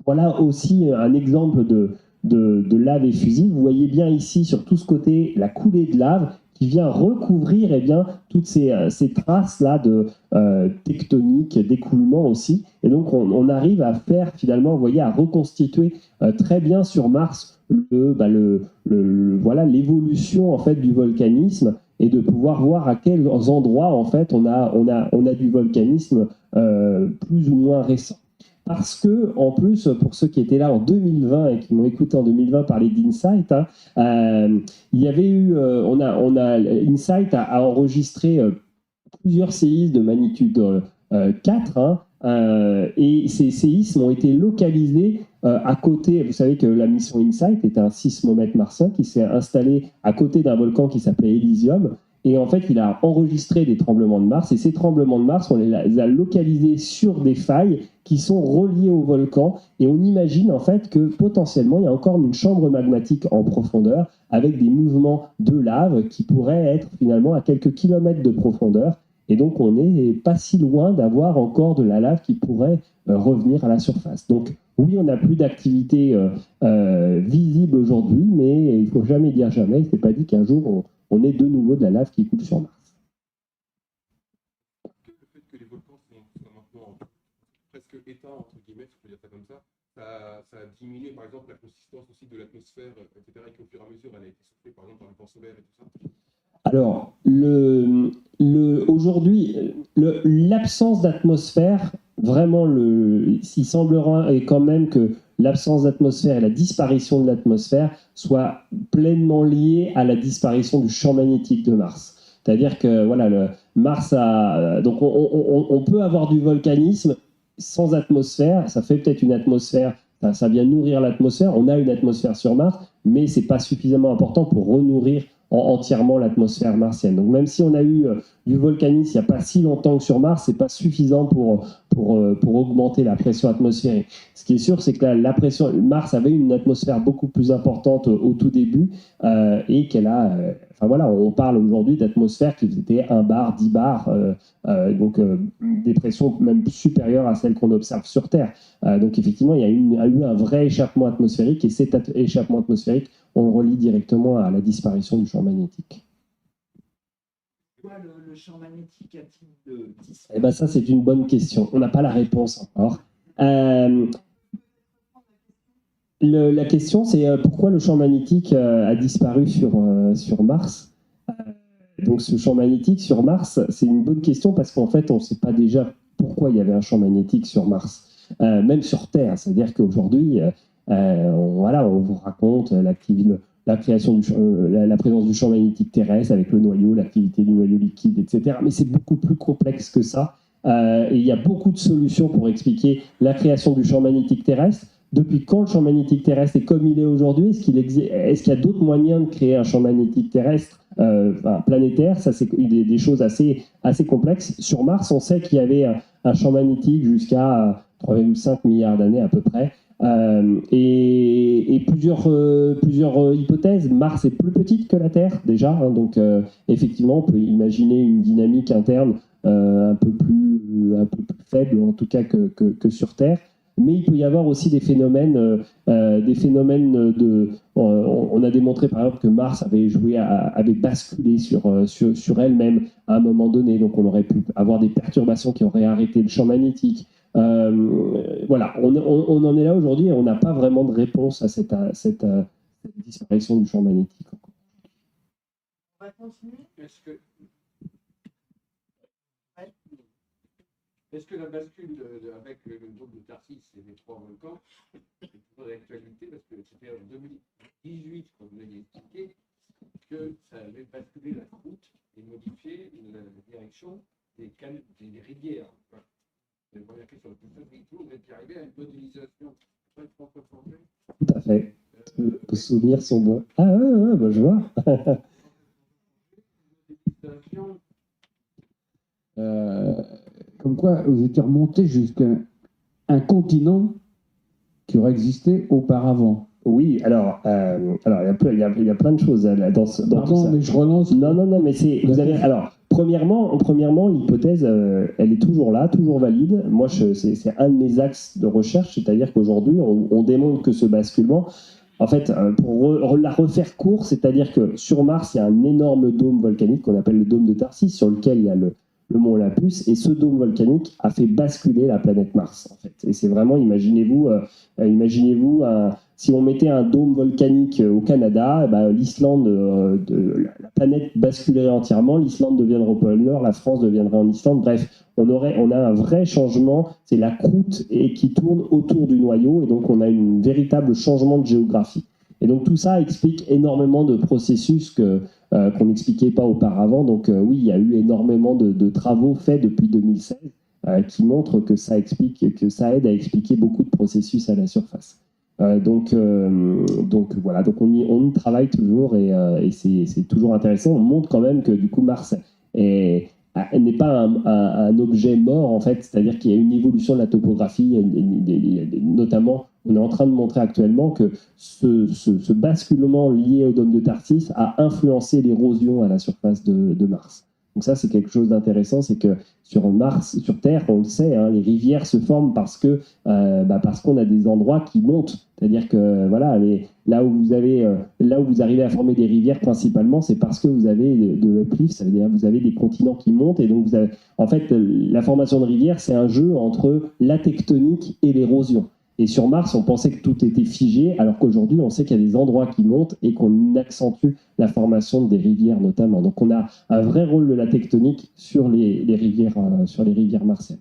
voilà aussi un exemple de lave effusive. Vous voyez bien ici sur tout ce côté la coulée de lave qui vient recouvrir toutes ces traces-là de tectonique, d'écoulement aussi. Et donc on arrive à faire finalement, vous voyez, à reconstituer très bien sur Mars l'évolution en fait du volcanisme et de pouvoir voir à quels endroits en fait on a du volcanisme plus ou moins récent. Parce que, en plus, pour ceux qui étaient là en 2020 et qui m'ont écouté en 2020 parler d'Insight, il y avait eu, Insight a enregistré plusieurs séismes de magnitude 4, et ces séismes ont été localisés à côté. Vous savez que la mission Insight était un sismomètre martien qui s'est installé à côté d'un volcan qui s'appelait Elysium. Et en fait, il a enregistré des tremblements de Mars. Et ces tremblements de Mars, on les a localisés sur des failles qui sont reliées au volcan. Et on imagine en fait que potentiellement, il y a encore une chambre magmatique en profondeur avec des mouvements de lave qui pourraient être finalement à quelques kilomètres de profondeur. Et donc, on n'est pas si loin d'avoir encore de la lave qui pourrait revenir à la surface. Donc, oui, on n'a plus d'activité visible aujourd'hui, mais il ne faut jamais dire jamais. Ce n'est pas dit qu'un jour, on ait de nouveau de la lave qui coule sur Mars. Le fait que les volcans soient maintenant presque éteints, entre guillemets, si on peut dire ça comme ça a diminué, par exemple, la consistance aussi de l'atmosphère, etc., et qu'au fur et à mesure, elle a été soufflée, par exemple, par le vent solaire et tout ça. Alors, aujourd'hui, l'absence d'atmosphère, vraiment, il semblerait quand même que l'absence d'atmosphère et la disparition de l'atmosphère soient pleinement liées à la disparition du champ magnétique de Mars. C'est-à-dire que voilà, Mars a... Donc on peut avoir du volcanisme sans atmosphère, ça fait peut-être une atmosphère, ça vient nourrir l'atmosphère, on a une atmosphère sur Mars, mais ce n'est pas suffisamment important pour renourrir entièrement l'atmosphère martienne. Donc même si on a eu du volcanisme il n'y a pas si longtemps que sur Mars, ce n'est pas suffisant pour augmenter la pression atmosphérique. Ce qui est sûr, c'est que la pression, Mars avait une atmosphère beaucoup plus importante au tout début et qu'elle a... Enfin voilà, on parle aujourd'hui d'atmosphère qui était 1 bar, 10 bars, donc des pressions même supérieures à celles qu'on observe sur Terre. Donc effectivement, il y a eu un vrai échappement atmosphérique et cet échappement atmosphérique, on le relie directement à la disparition du champ magnétique. Pourquoi le champ magnétique a-t-il disparu ? Eh ben ça, c'est une bonne question. On n'a pas la réponse encore. La question, c'est pourquoi le champ magnétique a disparu sur Mars. Donc ce champ magnétique sur Mars, c'est une bonne question parce qu'en fait, on ne sait pas déjà pourquoi il y avait un champ magnétique sur Mars. Même sur Terre, c'est-à-dire qu'aujourd'hui, on vous raconte la création la présence du champ magnétique terrestre avec le noyau, l'activité du noyau liquide, etc. Mais c'est beaucoup plus complexe que ça. Et il y a beaucoup de solutions pour expliquer la création du champ magnétique terrestre. Depuis quand le champ magnétique terrestre est comme il est aujourd'hui ? Est-ce qu'il y a d'autres moyens de créer un champ magnétique terrestre planétaire ? Ça, c'est des choses assez complexes. Sur Mars, on sait qu'il y avait un champ magnétique jusqu'à 3,5 milliards d'années à peu près. Et plusieurs hypothèses. Mars est plus petite que la Terre déjà, hein, donc effectivement on peut imaginer une dynamique interne un peu plus faible en tout cas que sur Terre. Mais il peut y avoir aussi des phénomènes on a démontré par exemple que Mars avait basculé sur elle-même à un moment donné, donc on aurait pu avoir des perturbations qui auraient arrêté le champ magnétique. Voilà, on en est là aujourd'hui et on n'a pas vraiment de réponse à cette disparition du champ magnétique. On va continuer. Est-ce que la bascule avec le groupe de Tarsis et les 3 volcans est toujours d'actualité parce que c'était en 2018, comme vous l'avez expliqué, que ça avait basculé la route et modifié la direction des rivières. C'est la première question. Vous êtes arrivé à une modélisation très profondée. Tout à fait. Les souvenirs sont bons. Ah ouais, bah, je vois. Comme quoi, vous étiez remonté jusqu'à un continent qui aurait existé auparavant. Oui, alors il y a plein de choses dans tout ça. Mais je relance. Non, mais vous avez. Alors, premièrement, l'hypothèse, elle est toujours là, toujours valide. Moi, c'est un de mes axes de recherche, c'est-à-dire qu'aujourd'hui, on démontre que ce basculement, en fait, pour la refaire court, c'est-à-dire que sur Mars, il y a un énorme dôme volcanique qu'on appelle le dôme de Tarsis, sur lequel il y a le mont Olympus, et ce dôme volcanique a fait basculer la planète Mars, en fait. Et c'est vraiment, imaginez-vous si on mettait un dôme volcanique au Canada, l'Islande, la planète basculerait entièrement, l'Islande deviendrait au pôle Nord, la France deviendrait en Islande, bref, on a un vrai changement, c'est la croûte qui tourne autour du noyau, et donc on a un véritable changement de géographie. Et donc tout ça explique énormément de processus qu'on n'expliquait pas auparavant. Donc oui, il y a eu énormément de travaux faits depuis 2016 qui montrent que ça aide à expliquer beaucoup de processus à la surface. Donc voilà, donc on y travaille toujours et c'est toujours intéressant. On montre quand même que du coup Mars n'est pas un objet mort en fait, c'est-à-dire qu'il y a une évolution de la topographie, notamment on est en train de montrer actuellement que ce basculement lié au dôme de Tarsis a influencé l'érosion à la surface de Mars. Donc ça, c'est quelque chose d'intéressant, c'est que sur Mars, sur Terre, on le sait, hein, les rivières se forment parce qu'on a des endroits qui montent. C'est-à-dire que voilà, là où vous arrivez à former des rivières principalement, c'est parce que vous avez de l'uplift, ça veut dire que vous avez des continents qui montent et donc en fait, la formation de rivières, c'est un jeu entre la tectonique et l'érosion. Et sur Mars, on pensait que tout était figé, alors qu'aujourd'hui, on sait qu'il y a des endroits qui montent et qu'on accentue la formation des rivières notamment. Donc, on a un vrai rôle de la tectonique sur les rivières martiennes.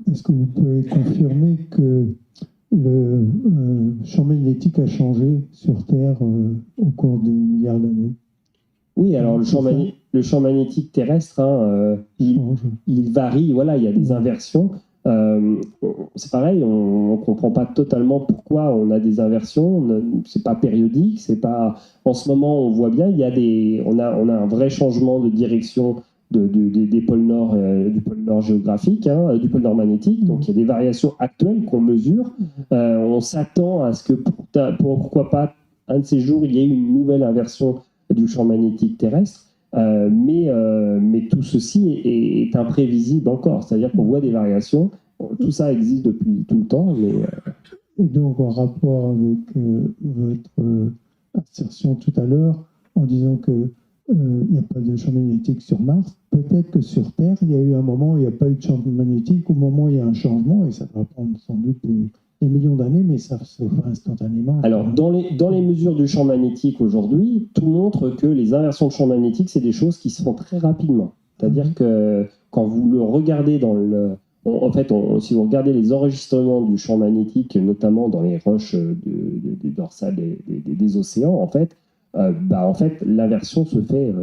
Est-ce que vous pouvez confirmer que le champ magnétique a changé sur Terre au cours des milliards d'années? Oui, alors le champ magnétique terrestre, il varie, voilà, il y a des inversions. C'est pareil, on ne comprend pas totalement pourquoi on a des inversions. C'est pas périodique, c'est pas. En ce moment, on voit bien, on a un vrai changement de direction des pôles nord, du pôle nord géographique, du pôle nord magnétique. Donc il y a des variations actuelles qu'on mesure. On s'attend à ce que pourquoi pas un de ces jours il y ait une nouvelle inversion du champ magnétique terrestre. Mais tout ceci est imprévisible encore. C'est-à-dire qu'on voit des variations. Tout ça existe depuis tout le temps. Et donc, en rapport avec votre assertion tout à l'heure, en disant qu'il n'y a pas de champ magnétique sur Mars, peut-être que sur Terre, il y a eu un moment où il n'y a pas eu de champ magnétique, au moment où il y a un changement, et ça va prendre sans doute des millions d'années, mais ça se fait instantanément. Alors, dans les mesures du champ magnétique aujourd'hui, tout montre que les inversions de champ magnétique, c'est des choses qui se font très rapidement. C'est-à-dire que quand vous le regardez si vous regardez les enregistrements du champ magnétique, notamment dans les roches des dorsales des océans, en fait, l'inversion se fait,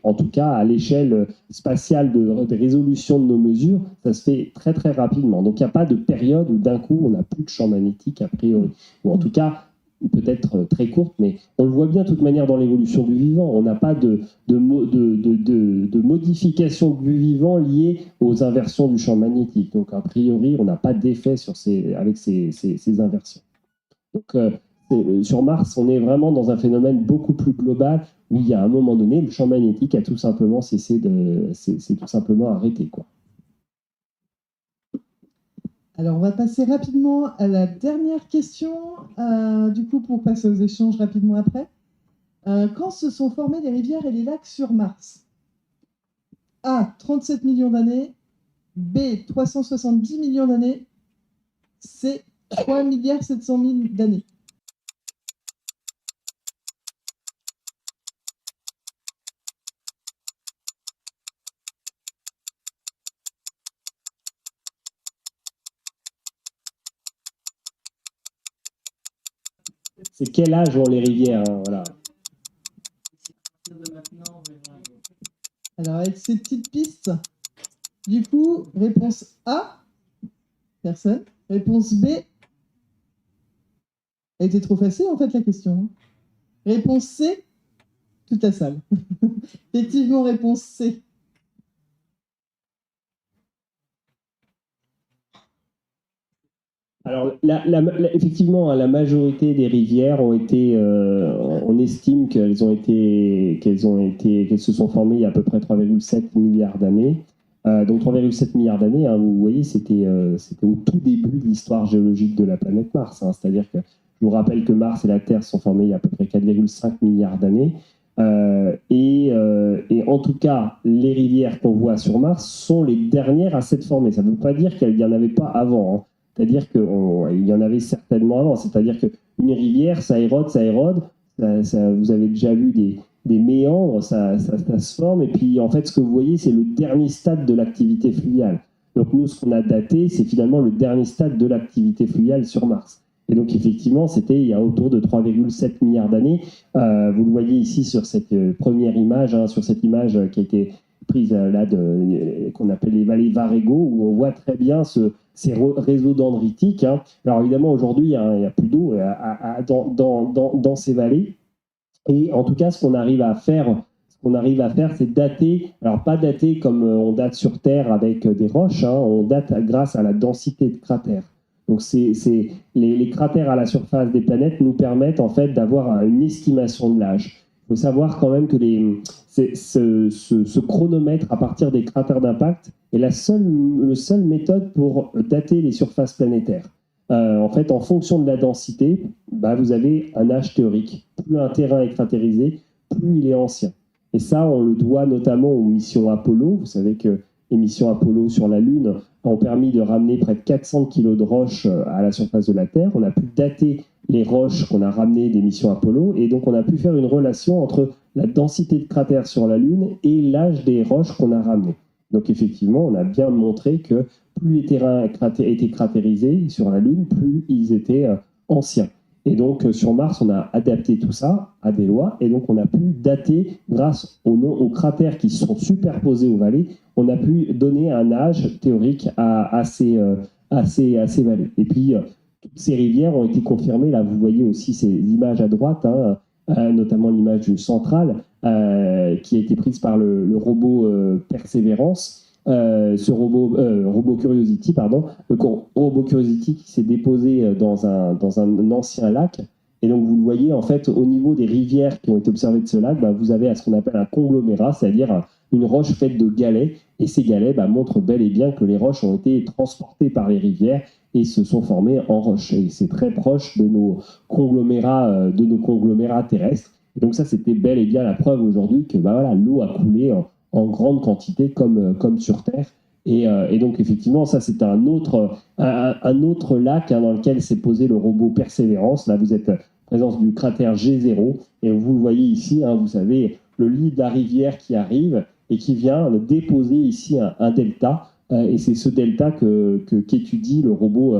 en tout cas à l'échelle spatiale de résolution de nos mesures, ça se fait très très rapidement. Donc il n'y a pas de période où d'un coup on n'a plus de champ magnétique a priori, ou en tout cas peut-être très courte, mais on le voit bien de toute manière dans l'évolution du vivant. On n'a pas de modification du vivant liée aux inversions du champ magnétique. Donc a priori on n'a pas d'effet avec ces inversions. Donc sur Mars, on est vraiment dans un phénomène beaucoup plus global où il y a un moment donné, le champ magnétique a tout simplement c'est tout simplement arrêté, quoi. Alors, on va passer rapidement à la dernière question, du coup, pour passer aux échanges rapidement après. Quand se sont formées les rivières et les lacs sur Mars? A, 37 millions d'années. B, 370 millions d'années. C, 3 milliards 700 000 d'années. C'est quel âge ont les rivières, voilà. Alors, avec ces petites pistes, du coup, réponse A, personne. Réponse B, elle était trop facile, en fait, la question. Réponse C, toute la salle. Effectivement, réponse C. Alors, effectivement, la majorité des rivières ont été, on estime qu'elles se sont formées il y a à peu près 3,7 milliards d'années. Donc 3,7 milliards d'années, vous voyez, c'était au tout début de l'histoire géologique de la planète Mars. C'est-à-dire que je vous rappelle que Mars et la Terre sont formés il y a à peu près 4,5 milliards d'années. Et en tout cas, les rivières qu'on voit sur Mars sont les dernières à s'être formées. Ça ne veut pas dire qu'il n'y en avait pas avant. C'est-à-dire qu'il y en avait certainement avant. C'est-à-dire qu'une rivière, ça érode. Vous avez déjà vu des méandres, ça se forme. Et puis, en fait, ce que vous voyez, c'est le dernier stade de l'activité fluviale. Donc, nous, ce qu'on a daté, c'est finalement le dernier stade de l'activité fluviale sur Mars. Et donc effectivement, c'était il y a autour de 3,7 milliards d'années. Vous le voyez ici sur cette première image, hein, sur cette image qui a été prise là qu'on appelle les vallées Varego, où on voit très bien ces réseaux dendritiques. Hein. Alors évidemment, aujourd'hui, il n'y a plus d'eau dans ces vallées. Et en tout cas, ce qu'on arrive à faire, c'est dater, alors pas dater comme on date sur Terre avec des roches, hein, on date grâce à la densité de cratères. Donc les cratères à la surface des planètes nous permettent en fait d'avoir une estimation de l'âge. Il faut savoir quand même que ce chronomètre à partir des cratères d'impact est la seule méthode pour dater les surfaces planétaires. En fait, en fonction de la densité, vous avez un âge théorique. Plus un terrain est cratérisé, plus il est ancien. Et ça, on le doit notamment aux missions Apollo. Vous savez que les missions Apollo sur la Lune ont permis de ramener près de 400 kg de roches à la surface de la Terre. On a pu dater les roches qu'on a ramenées des missions Apollo, et donc on a pu faire une relation entre la densité de cratères sur la Lune et l'âge des roches qu'on a ramenées. Donc effectivement, on a bien montré que plus les terrains étaient cratérisés sur la Lune, plus ils étaient anciens. Et donc sur Mars, on a adapté tout ça à des lois, et donc on a pu dater, grâce aux cratères qui sont superposés aux vallées, on a pu donner un âge théorique à ces vallées. Et puis toutes ces rivières ont été confirmées. Là, vous voyez aussi ces images à droite, hein, notamment l'image du Central, qui a été prise par le robot Perseverance. Ce robot Curiosity, le robot Curiosity qui s'est déposé dans un ancien lac. Et donc vous le voyez, en fait, au niveau des rivières qui ont été observées de ce lac, vous avez ce qu'on appelle un conglomérat, c'est-à-dire une roche faite de galets. Et ces galets montrent bel et bien que les roches ont été transportées par les rivières et se sont formées en roches. Et c'est très proche de nos conglomérats terrestres. Et donc ça, c'était bel et bien la preuve aujourd'hui que l'eau a coulé en grande quantité comme sur Terre. Et donc effectivement, ça c'est un autre lac, hein, dans lequel s'est posé le robot Perseverance. Là, vous êtes en présence du cratère G0, et vous le voyez ici, hein, vous avez le lit de la rivière qui arrive et qui vient déposer ici un delta. Et c'est ce delta qu'étudie le robot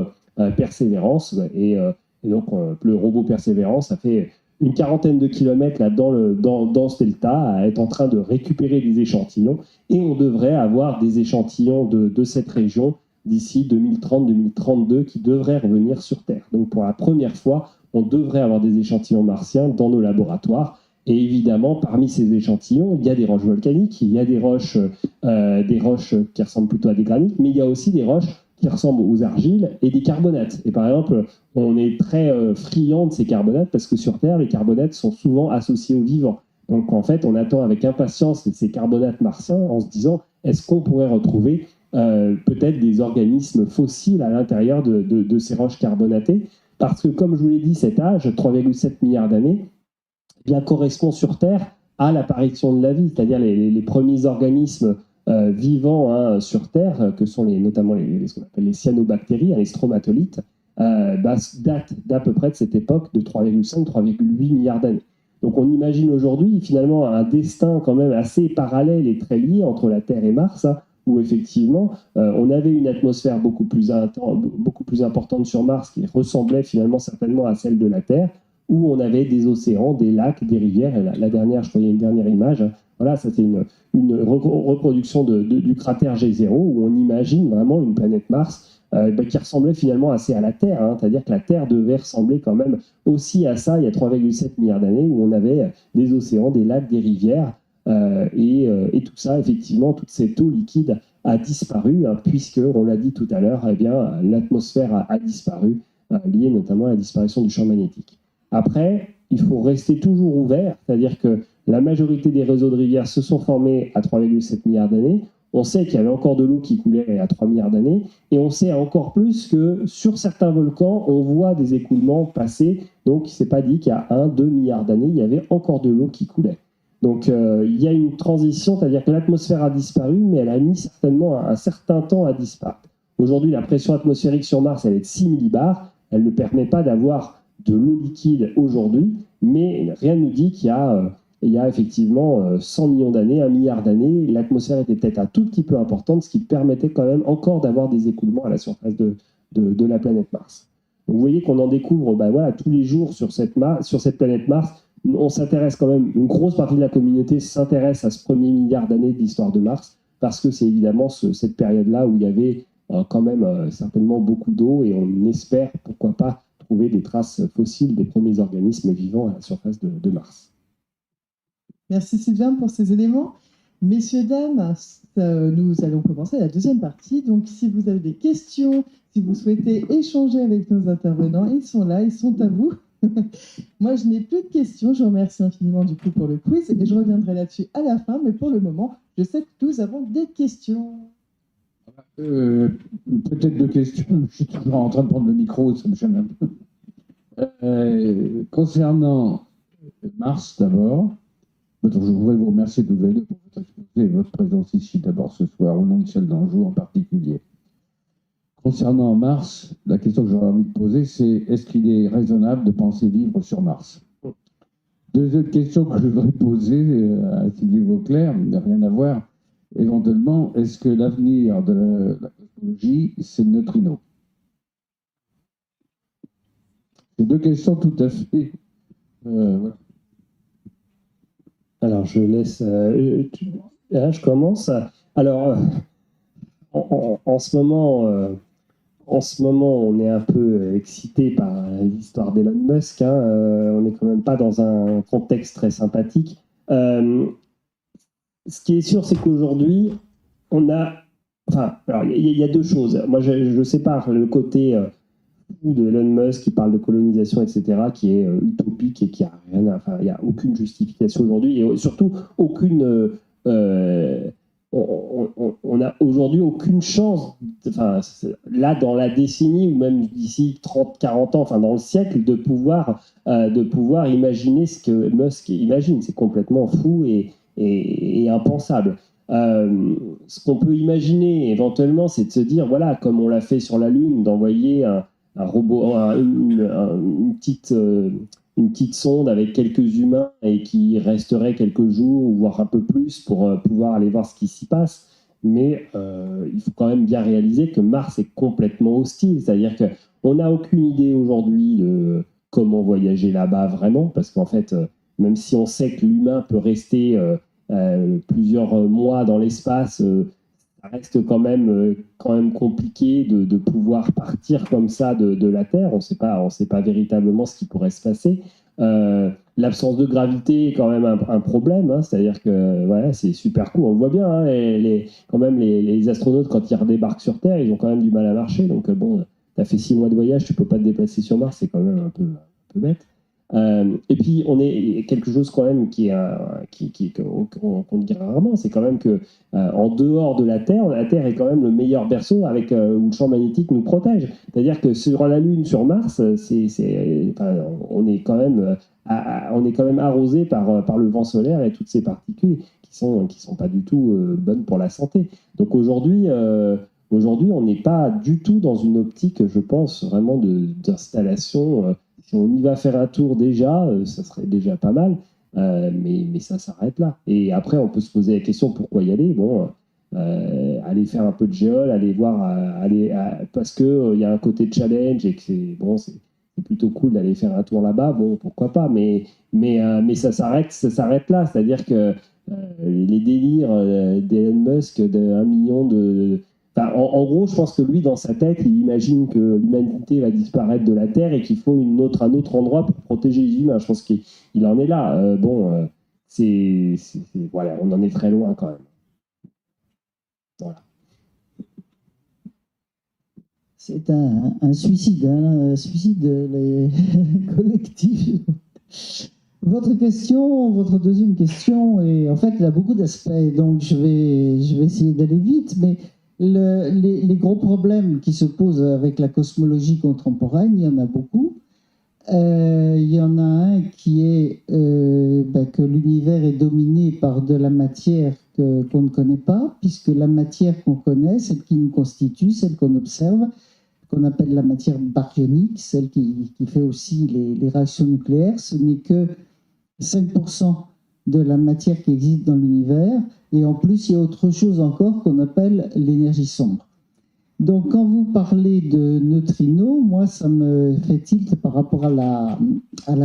Perseverance. Et donc le robot Perseverance a fait une quarantaine de kilomètres là, dans ce delta, à être en train de récupérer des échantillons. Et on devrait avoir des échantillons de cette région d'ici 2030-2032 qui devraient revenir sur Terre. Donc pour la première fois, on devrait avoir des échantillons martiens dans nos laboratoires. Et évidemment, parmi ces échantillons, il y a des roches volcaniques, il y a des roches qui ressemblent plutôt à des granites, mais il y a aussi des roches qui ressemblent aux argiles et des carbonates. Et par exemple, on est très friand de ces carbonates parce que sur Terre, les carbonates sont souvent associés aux vivants. Donc en fait, on attend avec impatience ces carbonates martiens en se disant, est-ce qu'on pourrait retrouver peut-être des organismes fossiles à l'intérieur de ces roches carbonatées? Parce que comme je vous l'ai dit, cet âge, 3,7 milliards d'années, correspond sur Terre à l'apparition de la vie, c'est-à-dire les premiers organismes vivants sur Terre, que sont notamment ce qu'on appelle les cyanobactéries, les stromatolites, datent d'à peu près de cette époque de 3,5-3,8 milliards d'années. Donc on imagine aujourd'hui finalement un destin quand même assez parallèle et très lié entre la Terre et Mars, hein, où effectivement on avait une atmosphère beaucoup plus importante sur Mars qui ressemblait finalement certainement à celle de la Terre, où on avait des océans, des lacs, des rivières. Et la dernière, je crois qu'il y a une dernière image. Voilà, ça c'est une reproduction du cratère G0, où on imagine vraiment une planète Mars qui ressemblait finalement assez à la Terre. Hein, c'est-à-dire que la Terre devait ressembler quand même aussi à ça il y a 3,7 milliards d'années, où on avait des océans, des lacs, des rivières. Et tout ça, effectivement, toute cette eau liquide a disparu, hein, puisque, on l'a dit tout à l'heure, l'atmosphère a disparu, liée notamment à la disparition du champ magnétique. Après, il faut rester toujours ouvert, c'est-à-dire que la majorité des réseaux de rivières se sont formés à 3,7 milliards d'années. On sait qu'il y avait encore de l'eau qui coulait à 3 milliards d'années, et on sait encore plus que sur certains volcans, on voit des écoulements passer. Donc, il ne s'est pas dit qu'il y a 1-2 milliards d'années, il y avait encore de l'eau qui coulait. Donc, il y a une transition, c'est-à-dire que l'atmosphère a disparu, mais elle a mis certainement un certain temps à disparaître. Aujourd'hui, la pression atmosphérique sur Mars, elle est de 6 millibars. Elle ne permet pas d'avoir de l'eau liquide aujourd'hui, mais rien ne nous dit qu'il y a effectivement 100 millions d'années, 1 milliard d'années, l'atmosphère était peut-être un tout petit peu importante, ce qui permettait quand même encore d'avoir des écoulements à la surface de la planète Mars. Donc, vous voyez qu'on en découvre voilà, tous les jours sur cette planète Mars. On s'intéresse quand même, une grosse partie de la communauté s'intéresse à ce premier milliard d'années de l'histoire de Mars, parce que c'est évidemment cette période-là où il y avait quand même certainement beaucoup d'eau, et on espère, pourquoi pas, trouver des traces fossiles des premiers organismes vivants à la surface de Mars. Merci Sylvain pour ces éléments. Messieurs, dames, nous allons commencer la deuxième partie. Donc, si vous avez des questions, si vous souhaitez échanger avec nos intervenants, ils sont là, ils sont à vous. Moi, je n'ai plus de questions. Je vous remercie infiniment du coup pour le quiz et je reviendrai là-dessus à la fin. Mais pour le moment, je sais que nous avons des questions. Peut-être deux questions. Je suis toujours en train de prendre le micro, ça me gêne un peu. Concernant Mars, d'abord, je voudrais vous remercier tous les deux pour votre exposé et votre présence ici d'abord ce soir, au nom de Michel Danjou en particulier. Concernant Mars, la question que j'aurais envie de poser, c'est est-ce qu'il est raisonnable de penser vivre sur Mars? Deuxième question que je voudrais poser à Sylvie Vauclair, rien à voir, éventuellement, est-ce que l'avenir de la cosmologie, c'est le neutrino? C'est deux questions tout à fait... voilà. Alors, je laisse... je commence. Alors, en ce moment, on est un peu excité par l'histoire d'Elon Musk. On n'est quand même pas dans un contexte très sympathique. Ce qui est sûr, c'est qu'aujourd'hui, on a... Enfin, alors, il y a deux choses. Moi, je sépare le côté de Elon Musk qui parle de colonisation, etc., qui est utopique et qui a rien... Enfin, il n'y a aucune justification aujourd'hui et surtout aucune... on n'a aujourd'hui aucune chance, enfin, là dans la décennie ou même d'ici 30-40 ans, enfin dans le siècle, de pouvoir imaginer ce que Musk imagine. C'est complètement fou et impensable. Ce qu'on peut imaginer éventuellement, c'est de se dire, voilà, comme on l'a fait sur la Lune, d'envoyer un robot, une petite sonde avec quelques humains et qui resterait quelques jours, voire un peu plus, pour pouvoir aller voir ce qui s'y passe. Mais il faut quand même bien réaliser que Mars est complètement hostile. C'est-à-dire qu'on n'a aucune idée aujourd'hui de comment voyager là-bas vraiment, parce qu'en fait, même si on sait que l'humain peut rester plusieurs mois dans l'espace, ça reste quand même compliqué de pouvoir partir comme ça de la Terre. On ne sait pas véritablement ce qui pourrait se passer. L'absence de gravité est quand même un problème, hein, c'est-à-dire que voilà, c'est super cool, on le voit bien, hein, quand même les astronautes, quand ils redébarquent sur Terre, ils ont quand même du mal à marcher, donc bon, tu as fait 6 mois de voyage, tu peux pas te déplacer sur Mars, c'est quand même un peu bête. Et puis on est quelque chose quand même qu'on dit rarement, c'est quand même que en dehors de la Terre est quand même le meilleur berceau où le champ magnétique nous protège. C'est-à-dire que sur la Lune, sur Mars, on est quand même arrosé par le vent solaire et toutes ces particules qui sont pas du tout bonnes pour la santé. Donc aujourd'hui, on n'est pas du tout dans une optique, je pense, vraiment d'installation. Si on y va faire un tour déjà, ça serait déjà pas mal, mais ça s'arrête là. Et après, on peut se poser la question pourquoi y aller. Bon, aller faire un peu de géol, aller voir, parce que y a un côté challenge et que c'est plutôt cool d'aller faire un tour là-bas. Bon, pourquoi pas. Mais ça s'arrête là. C'est-à-dire que les délires d'Elon Musk d'1 million de... Enfin, en gros, je pense que lui, dans sa tête, il imagine que l'humanité va disparaître de la Terre et qu'il faut un autre endroit pour protéger les humains. Je pense qu'il en est là. Voilà, on en est très loin quand même. Voilà. C'est un suicide, un suicide collectif. Votre deuxième question, et en fait, elle a beaucoup d'aspects, donc je vais essayer d'aller vite, mais les gros problèmes qui se posent avec la cosmologie contemporaine, il y en a beaucoup. Il y en a un qui est que l'univers est dominé par de la matière qu'on ne connaît pas, puisque la matière qu'on connaît, celle qui nous constitue, celle qu'on observe, qu'on appelle la matière baryonique, celle qui fait aussi les réactions nucléaires, ce n'est que 5% de la matière qui existe dans l'univers, et en plus il y a autre chose encore qu'on appelle l'énergie sombre. Donc, quand vous parlez de neutrinos, moi, ça me fait tilt par rapport à la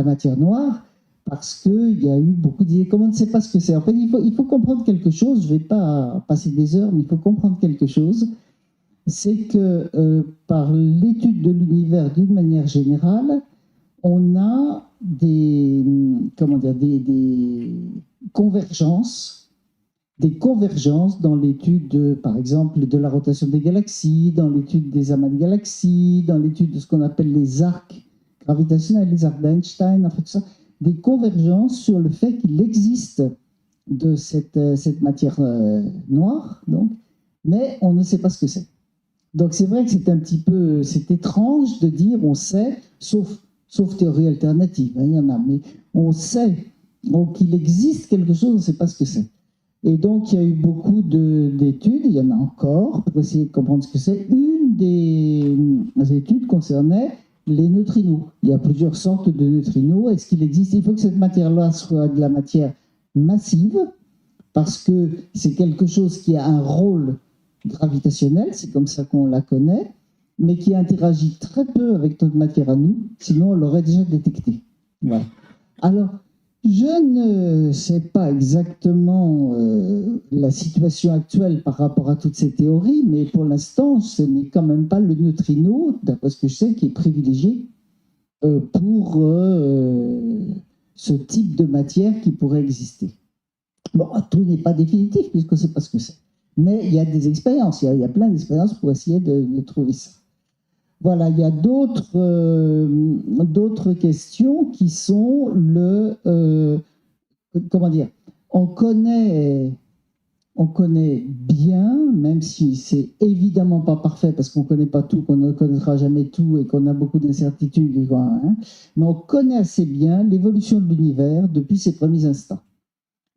matière noire, parce qu'il y a eu beaucoup d'idées. Comme on ne sait pas ce que c'est, en fait, il faut comprendre quelque chose. Je ne vais pas passer des heures, mais il faut comprendre quelque chose. C'est que par l'étude de l'univers d'une manière générale, on a des convergences dans l'étude, par exemple, de la rotation des galaxies, dans l'étude des amas de galaxies, dans l'étude de ce qu'on appelle les arcs gravitationnels, les arcs d'Einstein, en fait, tout ça, des convergences sur le fait qu'il existe de cette matière noire, donc, mais on ne sait pas ce que c'est. Donc c'est vrai que c'est étrange de dire on sait, sauf théorie alternative, hein, il y en a, mais on sait qu'il existe quelque chose, on ne sait pas ce que c'est. Et donc, il y a eu beaucoup d'études, il y en a encore, pour essayer de comprendre ce que c'est. Une des études concernait les neutrinos. Il y a plusieurs sortes de neutrinos. Est-ce qu'il existe? Il faut que cette matière-là soit de la matière massive, parce que c'est quelque chose qui a un rôle gravitationnel, c'est comme ça qu'on la connaît, mais qui interagit très peu avec notre matière à nous, sinon on l'aurait déjà détectée. Voilà. Alors, je ne sais pas exactement la situation actuelle par rapport à toutes ces théories, mais pour l'instant, ce n'est quand même pas le neutrino, d'après ce que je sais, qui est privilégié pour ce type de matière qui pourrait exister. Bon, tout n'est pas définitif puisqu'on ne sait pas ce que c'est. Mais il y a des expériences, il y a plein d'expériences pour essayer de trouver ça. Voilà, il y a d'autres questions qui sont comment dire, on connaît bien, même si c'est évidemment pas parfait parce qu'on ne connaît pas tout, qu'on ne connaîtra jamais tout et qu'on a beaucoup d'incertitudes, hein, mais on connaît assez bien l'évolution de l'univers depuis ses premiers instants.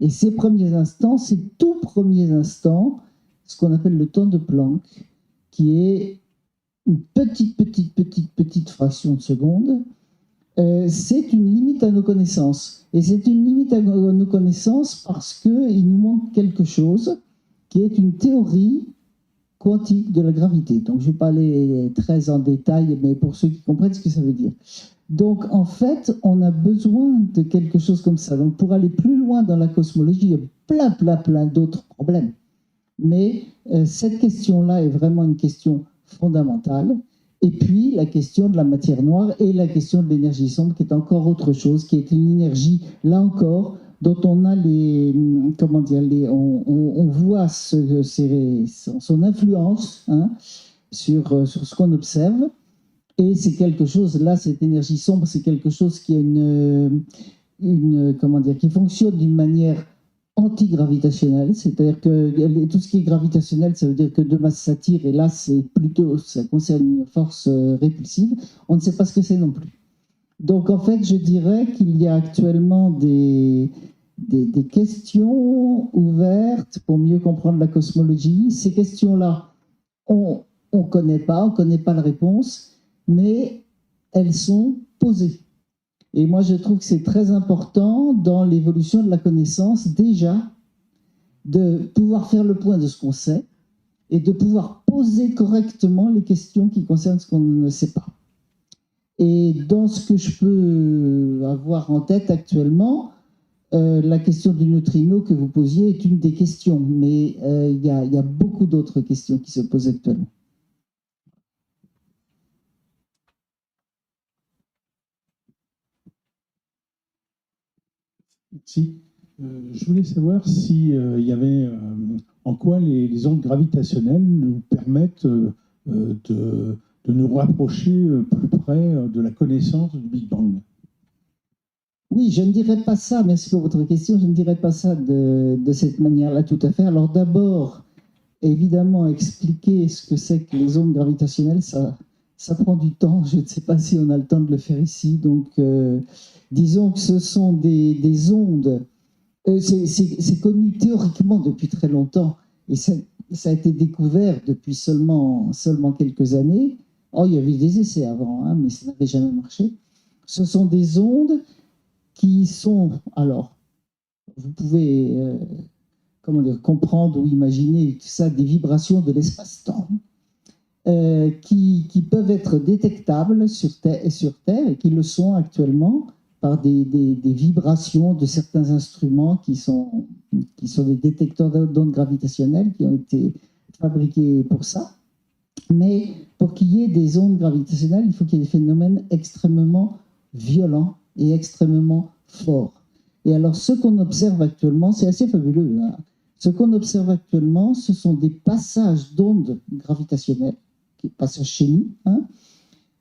Et ces premiers instants, ces tout premiers instants, ce qu'on appelle le temps de Planck, qui est une petite fraction de seconde, c'est une limite à nos connaissances. Et c'est une limite à nos connaissances parce qu'il nous montre quelque chose qui est une théorie quantique de la gravité. Donc je ne vais pas aller très en détail, mais pour ceux qui comprennent ce que ça veut dire. Donc en fait, on a besoin de quelque chose comme ça. Donc pour aller plus loin dans la cosmologie, il y a plein d'autres problèmes. Mais cette question-là est vraiment une question fondamentale. Et puis la question de la matière noire et la question de l'énergie sombre, qui est encore autre chose, qui est une énergie, là encore, dont on a on voit son influence, hein, sur ce qu'on observe. Et c'est quelque chose, là, cette énergie sombre, c'est quelque chose qui a qui fonctionne d'une manière antigravitationnelle, c'est-à-dire que tout ce qui est gravitationnel, ça veut dire que deux masses s'attirent, et là, ça concerne une force répulsive. On ne sait pas ce que c'est non plus. Donc, en fait, je dirais qu'il y a actuellement des questions ouvertes pour mieux comprendre la cosmologie. Ces questions-là, on ne connaît pas la réponse, mais elles sont posées. Et moi, je trouve que c'est très important dans l'évolution de la connaissance, déjà, de pouvoir faire le point de ce qu'on sait et de pouvoir poser correctement les questions qui concernent ce qu'on ne sait pas. Et dans ce que je peux avoir en tête actuellement, la question du neutrino que vous posiez est une des questions, mais il y a beaucoup d'autres questions qui se posent actuellement. Si. Je voulais savoir si il y avait en quoi les ondes gravitationnelles nous permettent de nous rapprocher plus près de la connaissance du Big Bang. Oui, je ne dirais pas ça, merci pour votre question, je ne dirais pas ça de cette manière-là tout à fait. Alors d'abord, évidemment, expliquer ce que c'est que les ondes gravitationnelles, ça prend du temps, je ne sais pas si on a le temps de le faire ici, donc disons que ce sont des ondes, c'est connu théoriquement depuis très longtemps, et ça a été découvert depuis seulement quelques années. Oh, il y avait des essais avant, hein, mais ça n'avait jamais marché. Ce sont des ondes qui sont, alors, vous pouvez comprendre ou imaginer tout ça, des vibrations de l'espace-temps. qui peuvent être détectables sur Terre et qui le sont actuellement par des vibrations de certains instruments qui sont des détecteurs d'ondes gravitationnelles qui ont été fabriqués pour ça. Mais pour qu'il y ait des ondes gravitationnelles, il faut qu'il y ait des phénomènes extrêmement violents et extrêmement forts. Et alors, ce qu'on observe actuellement, c'est assez fabuleux, hein. Ce qu'on observe actuellement, ce sont des passages d'ondes gravitationnelles, qui passent chez nous, hein,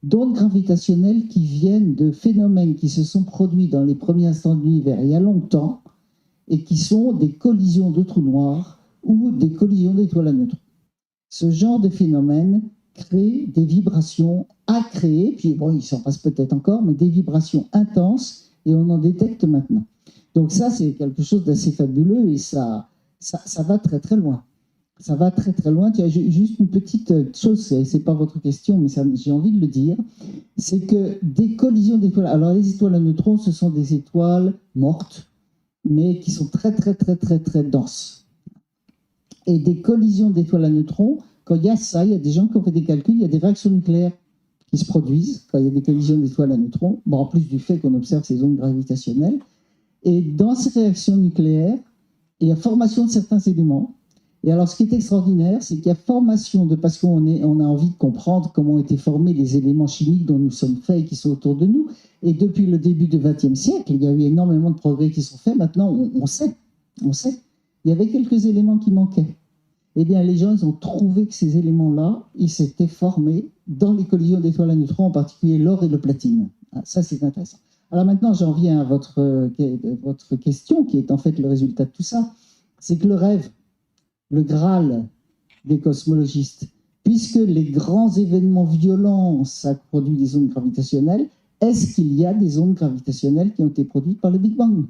d'ondes gravitationnelles qui viennent de phénomènes qui se sont produits dans les premiers instants de l'univers il y a longtemps et qui sont des collisions de trous noirs ou des collisions d'étoiles à neutrons. Ce genre de phénomène crée des vibrations à créer, puis bon, il s'en passe peut-être encore, mais des vibrations intenses, et on en détecte maintenant. Donc ça, c'est quelque chose d'assez fabuleux, et ça va très très loin. Ça va très très loin. Tu as juste une petite chose, c'est pas votre question, mais j'ai envie de le dire, c'est que des collisions d'étoiles, alors les étoiles à neutrons, ce sont des étoiles mortes, mais qui sont très très très très très denses. Et des collisions d'étoiles à neutrons, quand il y a ça, il y a des gens qui ont fait des calculs, il y a des réactions nucléaires qui se produisent quand il y a des collisions d'étoiles à neutrons, bon, en plus du fait qu'on observe ces ondes gravitationnelles. Et dans ces réactions nucléaires, il y a formation de certains éléments. Et alors, ce qui est extraordinaire, c'est qu'il y a formation de, parce qu'on a envie de comprendre comment ont été formés les éléments chimiques dont nous sommes faits et qui sont autour de nous. Et depuis le début du XXe siècle, il y a eu énormément de progrès qui sont faits. Maintenant, on sait. Il y avait quelques éléments qui manquaient. Eh bien, les gens, ils ont trouvé que ces éléments-là, ils s'étaient formés dans les collisions d'étoiles à neutrons, en particulier l'or et le platine. Ah, ça, c'est intéressant. Alors maintenant, j'en viens à votre question, qui est en fait le résultat de tout ça. C'est que le rêve, le Graal des cosmologistes, puisque les grands événements violents, ça produit des ondes gravitationnelles, est-ce qu'il y a des ondes gravitationnelles qui ont été produites par le Big Bang?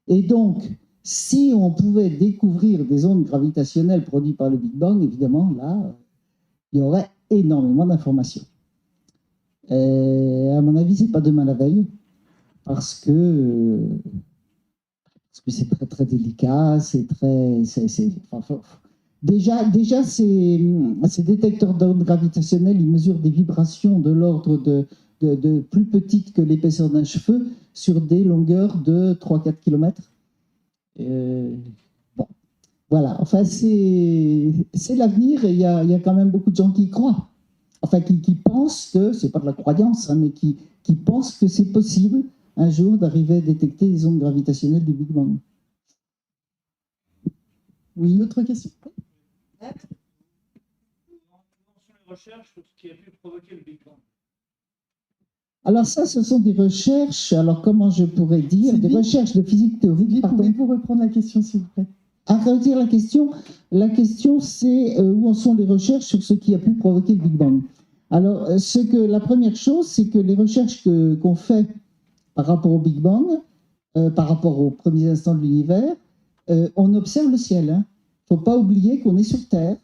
Et donc, si on pouvait découvrir des ondes gravitationnelles produites par le Big Bang, évidemment, là, il y aurait énormément d'informations. À mon avis, c'est pas demain la veille, parce que c'est très très délicat, déjà ces détecteurs d'ondes gravitationnelles, ils mesurent des vibrations de l'ordre de plus petites que l'épaisseur d'un cheveu sur des longueurs de 3-4 km. Bon, voilà, enfin c'est l'avenir, et il y a quand même beaucoup de gens qui y croient, enfin qui pensent que, c'est pas de la croyance, hein, mais qui pensent que c'est possible un jour d'arriver à détecter les ondes gravitationnelles du Big Bang. Oui, une autre question. Quelles sont les recherches sur ce qui a pu provoquer le Big Bang? Alors ça, ce sont des recherches, alors comment je pourrais dire, des recherches de physique théorique. Pouvez-vous reprendre la question, s'il vous plaît? À redire la question c'est où en sont les recherches sur ce qui a pu provoquer le Big Bang. Alors, la première chose, c'est que les recherches qu'on fait par rapport au Big Bang, par rapport aux premiers instants de l'univers, on observe le ciel. Il ne faut pas oublier qu'on est sur Terre,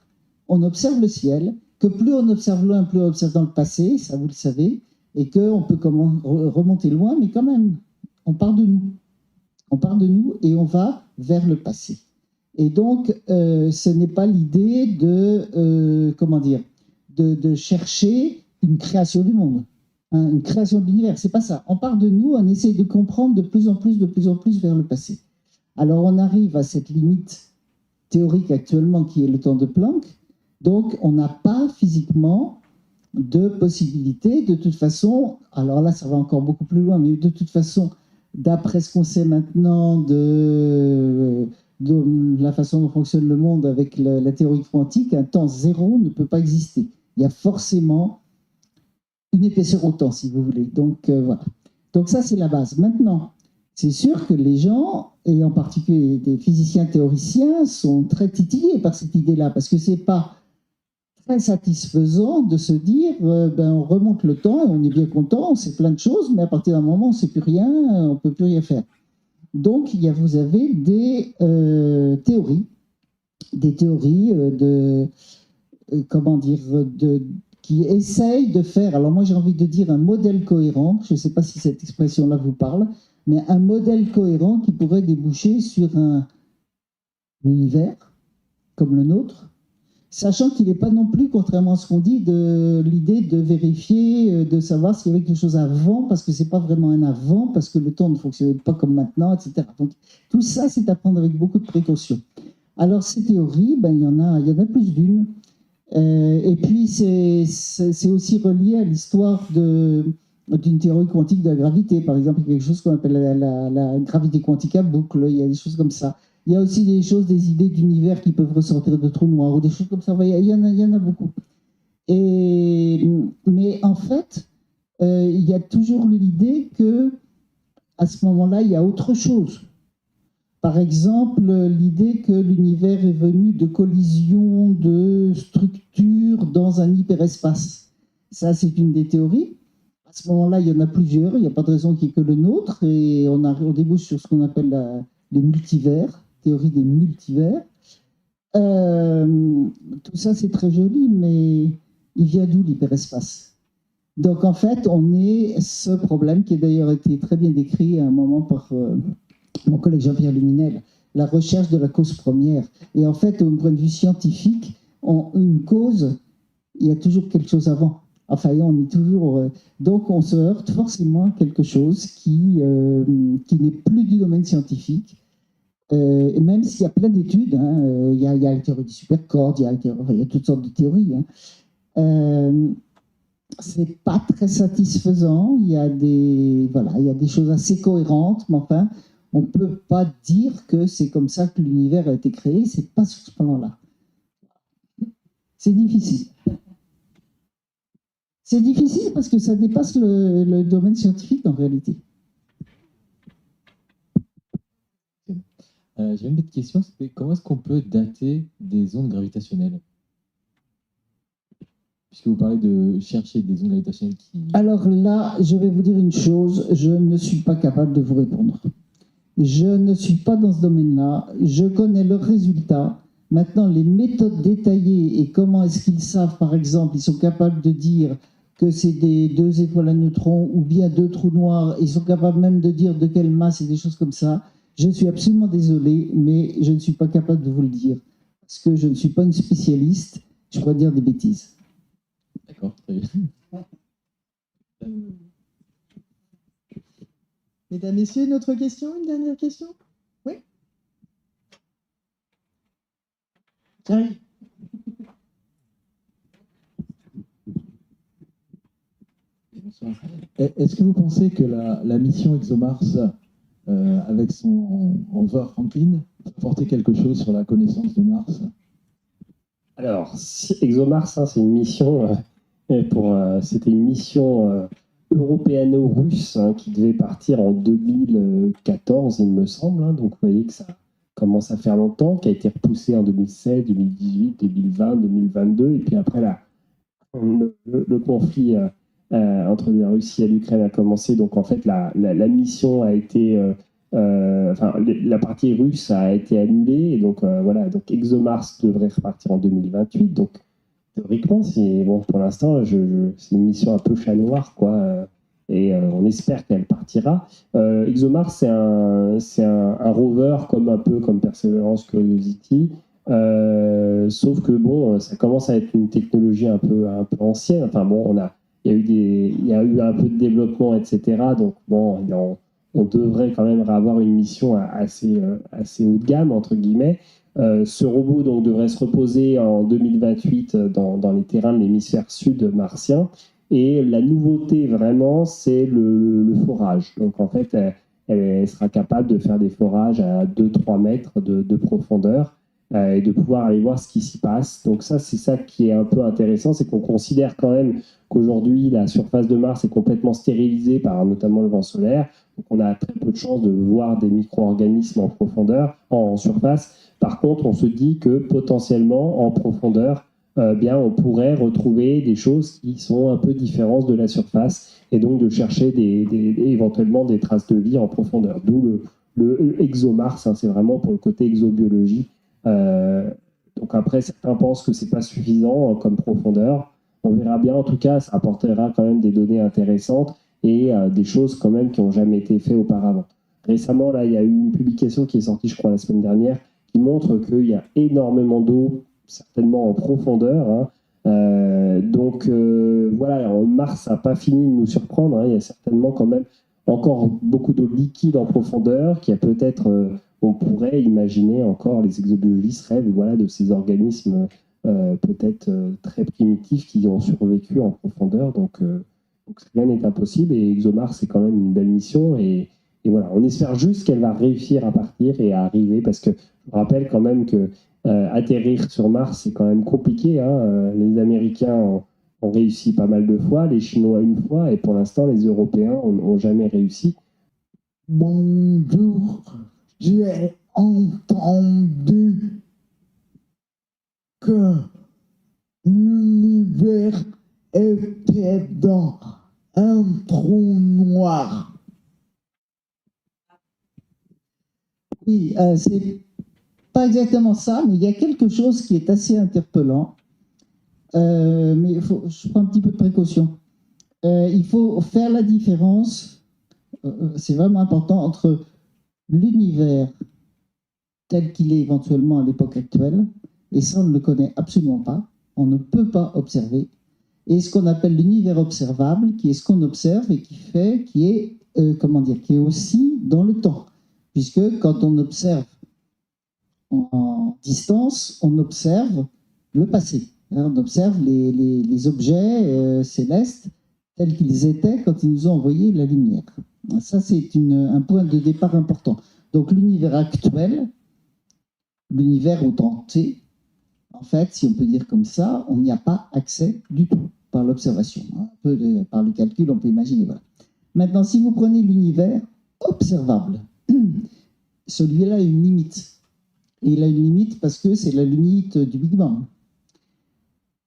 on observe le ciel, que plus on observe loin, plus on observe dans le passé, ça vous le savez, et qu'on peut remonter loin, mais quand même, on part de nous. On part de nous et on va vers le passé. Et donc, ce n'est pas l'idée de chercher une création du monde, hein, une création de l'univers. C'est pas ça. On part de nous, on essaie de comprendre de plus en plus vers le passé. Alors, on arrive à cette limite théorique actuellement qui est le temps de Planck. Donc, on n'a pas physiquement de possibilité, de toute façon, alors là, ça va encore beaucoup plus loin, mais de toute façon, d'après ce qu'on sait maintenant de la façon dont fonctionne le monde avec la théorie quantique, un temps zéro ne peut pas exister. Il y a forcément une épaisseur au temps, si vous voulez. Donc, voilà. Donc ça, c'est la base. Maintenant, c'est sûr que les gens, et en particulier des physiciens théoriciens, sont très titillés par cette idée-là, parce que c'est pas très satisfaisant de se dire on remonte le temps, on est bien content, on sait plein de choses, mais à partir d'un moment, on ne sait plus rien, on ne peut plus rien faire. Donc, vous avez des théories qui essayent de faire, alors moi j'ai envie de dire un modèle cohérent, je ne sais pas si cette expression-là vous parle, mais un modèle cohérent qui pourrait déboucher sur un univers comme le nôtre, Sachant qu'il n'est pas non plus, contrairement à ce qu'on dit, de l'idée de vérifier, de savoir s'il y avait quelque chose avant, parce que c'est pas vraiment un avant, parce que le temps ne fonctionnait pas comme maintenant, etc. Donc tout ça, c'est à prendre avec beaucoup de précaution. Alors ces théories, ben, il y en a plus d'une. Et puis c'est aussi relié à l'histoire d'une théorie quantique de la gravité. Par exemple, il y a quelque chose qu'on appelle la gravité quantique à boucle, il y a des choses comme ça. Il y a aussi des idées d'univers qui peuvent ressortir de trous noirs ou des choses comme ça. Il y en a beaucoup. Mais en fait, il y a toujours l'idée que à ce moment-là, il y a autre chose. Par exemple, l'idée que l'univers est venu de collisions de structures dans un hyperespace. Ça, c'est une des théories. À ce moment-là, il y en a plusieurs. Il n'y a pas de raison qu'il n'y ait que le nôtre. Et on débouche sur ce qu'on appelle les multivers, théorie des multivers. Tout ça, c'est très joli, mais il vient d'où l'hyperespace? Donc, en fait, on est ce problème qui a d'ailleurs été très bien décrit à un moment par mon collègue Jean-Pierre Luminel, la recherche de la cause première. Et en fait, au point de vue scientifique, une cause, il y a toujours quelque chose avant. Enfin, on est toujours... donc, on se heurte forcément à quelque chose qui n'est plus du domaine scientifique. Et même s'il y a plein d'études, hein, il y a la théorie des supercordes, il y a toutes sortes de théories. C'est pas très satisfaisant. Il y a des choses assez cohérentes, mais enfin, on peut pas dire que c'est comme ça que l'univers a été créé. C'est pas sur ce plan-là. C'est difficile. C'est difficile parce que ça dépasse le domaine scientifique en réalité. J'ai une petite question, c'était comment est-ce qu'on peut dater des ondes gravitationnelles? Puisque vous parlez de chercher des ondes gravitationnelles qui... Alors là, je vais vous dire une chose, je ne suis pas capable de vous répondre. Je ne suis pas dans ce domaine-là, je connais leurs résultats. Maintenant, les méthodes détaillées et comment est-ce qu'ils savent, par exemple, ils sont capables de dire que c'est des 2 étoiles à neutrons ou bien 2 trous noirs, ils sont capables même de dire de quelle masse et des choses comme ça. Je suis absolument désolé, mais je ne suis pas capable de vous le dire. Parce que je ne suis pas une spécialiste, je pourrais dire des bêtises. D'accord, très bien. Mesdames, Messieurs, une autre question, une dernière question? Oui. Oui. Est-ce que vous pensez que la mission ExoMars, avec son rover Franklin, peut apporter quelque chose sur la connaissance de Mars? Alors, ExoMars, c'est une mission, c'était une mission européano-russe qui devait partir en 2014, il me semble. Donc, vous voyez que ça commence à faire longtemps, qui a été repoussée en 2016, 2018, 2020, 2022. Et puis après, le conflit entre la Russie et l'Ukraine a commencé. Donc, en fait, la mission a été... la partie russe a été annulée. Et donc, voilà. Donc, ExoMars devrait repartir en 2028. Donc, théoriquement, pour l'instant, c'est une mission un peu chat noir, quoi. Et on espère qu'elle partira. ExoMars, c'est un rover un peu comme Perseverance, Curiosity, sauf que ça commence à être une technologie un peu ancienne. Enfin bon, il y a eu un peu de développement, etc. Donc bon, on devrait quand même avoir une mission assez haut de gamme entre guillemets. Ce robot donc devrait se reposer en 2028 dans les terrains de l'hémisphère sud martien. Et la nouveauté vraiment, c'est le forage. Donc en fait, elle sera capable de faire des forages à 2-3 mètres de profondeur et de pouvoir aller voir ce qui s'y passe. Donc ça, c'est ça qui est un peu intéressant, c'est qu'on considère quand même qu'aujourd'hui, la surface de Mars est complètement stérilisée par notamment le vent solaire. Donc on a très peu de chances de voir des micro-organismes en profondeur, en surface. Par contre, on se dit que potentiellement, en profondeur, on pourrait retrouver des choses qui sont un peu différentes de la surface et donc de chercher éventuellement des traces de vie en profondeur. D'où le ExoMars, c'est vraiment pour le côté exobiologie. Donc après, certains pensent que c'est pas suffisant comme profondeur. On verra bien. En tout cas, ça apportera quand même des données intéressantes et des choses quand même qui n'ont jamais été faites auparavant. Récemment, là, il y a eu une publication qui est sortie, je crois, la semaine dernière, qui montre qu'il y a énormément d'eau certainement en profondeur. Hein. Donc voilà, Mars n'a pas fini de nous surprendre. Hein. Il y a certainement quand même encore beaucoup d'eau liquide en profondeur, qui a peut-être, on pourrait imaginer encore, les exobiologistes rêvent voilà, de ces organismes peut-être très primitifs qui ont survécu en profondeur. Donc rien n'est impossible et ExoMars c'est quand même une belle mission et voilà, on espère juste qu'elle va réussir à partir et à arriver parce que je rappelle quand même que atterrir sur Mars c'est quand même compliqué. Hein. Les Américains ont réussi pas mal de fois, les Chinois une fois et pour l'instant les Européens n'ont jamais réussi. Bonjour, j'ai entendu que l'univers était dans un trou noir. Oui, c'est pas exactement ça, mais il y a quelque chose qui est assez interpellant. Mais je prends un petit peu de précaution. Il faut faire la différence, c'est vraiment important, entre l'univers tel qu'il est éventuellement à l'époque actuelle, et ça on ne le connaît absolument pas, on ne peut pas observer, et ce qu'on appelle l'univers observable, qui est ce qu'on observe et qui est aussi dans le temps. Puisque quand on observe en distance, on observe le passé. On observe les objets célestes tels qu'ils étaient quand ils nous ont envoyé la lumière. Ça, c'est un point de départ important. Donc l'univers actuel, l'univers au temps T, en fait, si on peut dire comme ça, on n'y a pas accès du tout par l'observation. Par le calcul, on peut imaginer. Voilà. Maintenant, si vous prenez l'univers observable, celui-là a une limite. Et il a une limite parce que c'est la limite du Big Bang.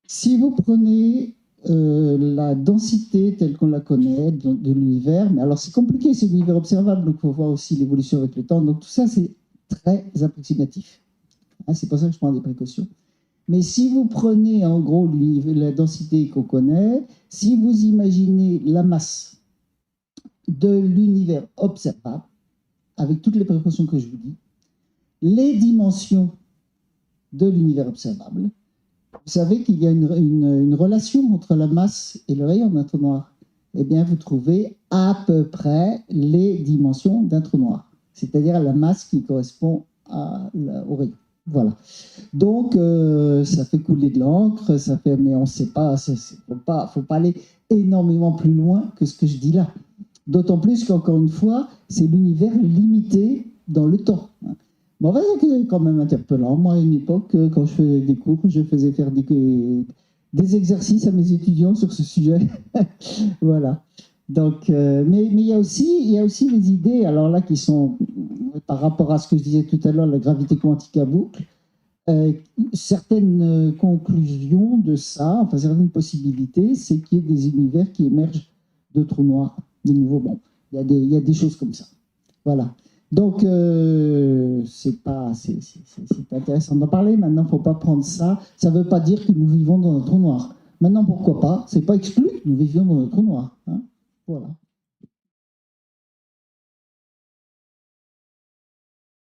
Si vous prenez la densité telle qu'on la connaît de l'univers, mais alors c'est compliqué, c'est l'univers observable, donc il faut voir aussi l'évolution avec le temps. Donc tout ça, c'est très approximatif. Hein, c'est pour ça que je prends des précautions. Mais si vous prenez en gros la densité qu'on connaît, si vous imaginez la masse de l'univers observable, avec toutes les précautions que je vous dis, les dimensions de l'univers observable, vous savez qu'il y a une relation entre la masse et le rayon d'un trou noir. Eh bien, vous trouvez à peu près les dimensions d'un trou noir, c'est-à-dire la masse qui correspond au rayon. Voilà. Donc, ça fait couler de l'encre, mais on ne sait pas, faut pas aller énormément plus loin que ce que je dis là. D'autant plus qu'encore une fois, c'est l'univers limité dans le temps. Bon, c'est quand même interpellant. Moi, à une époque, quand je faisais des cours, je faisais faire des exercices à mes étudiants sur ce sujet. Voilà. Donc, mais il y a aussi les idées, alors là, qui sont, par rapport à ce que je disais tout à l'heure, la gravité quantique à boucle, certaines conclusions de ça, enfin certaines possibilités, c'est qu'il y ait des univers qui émergent de trous noirs. De nouveau, bon, il y a des choses comme ça. Voilà. Donc, c'est intéressant d'en parler. Maintenant, il ne faut pas prendre ça. Ça ne veut pas dire que nous vivons dans un trou noir. Maintenant, pourquoi pas? C'est pas exclu que nous vivions dans un trou noir. Hein, voilà.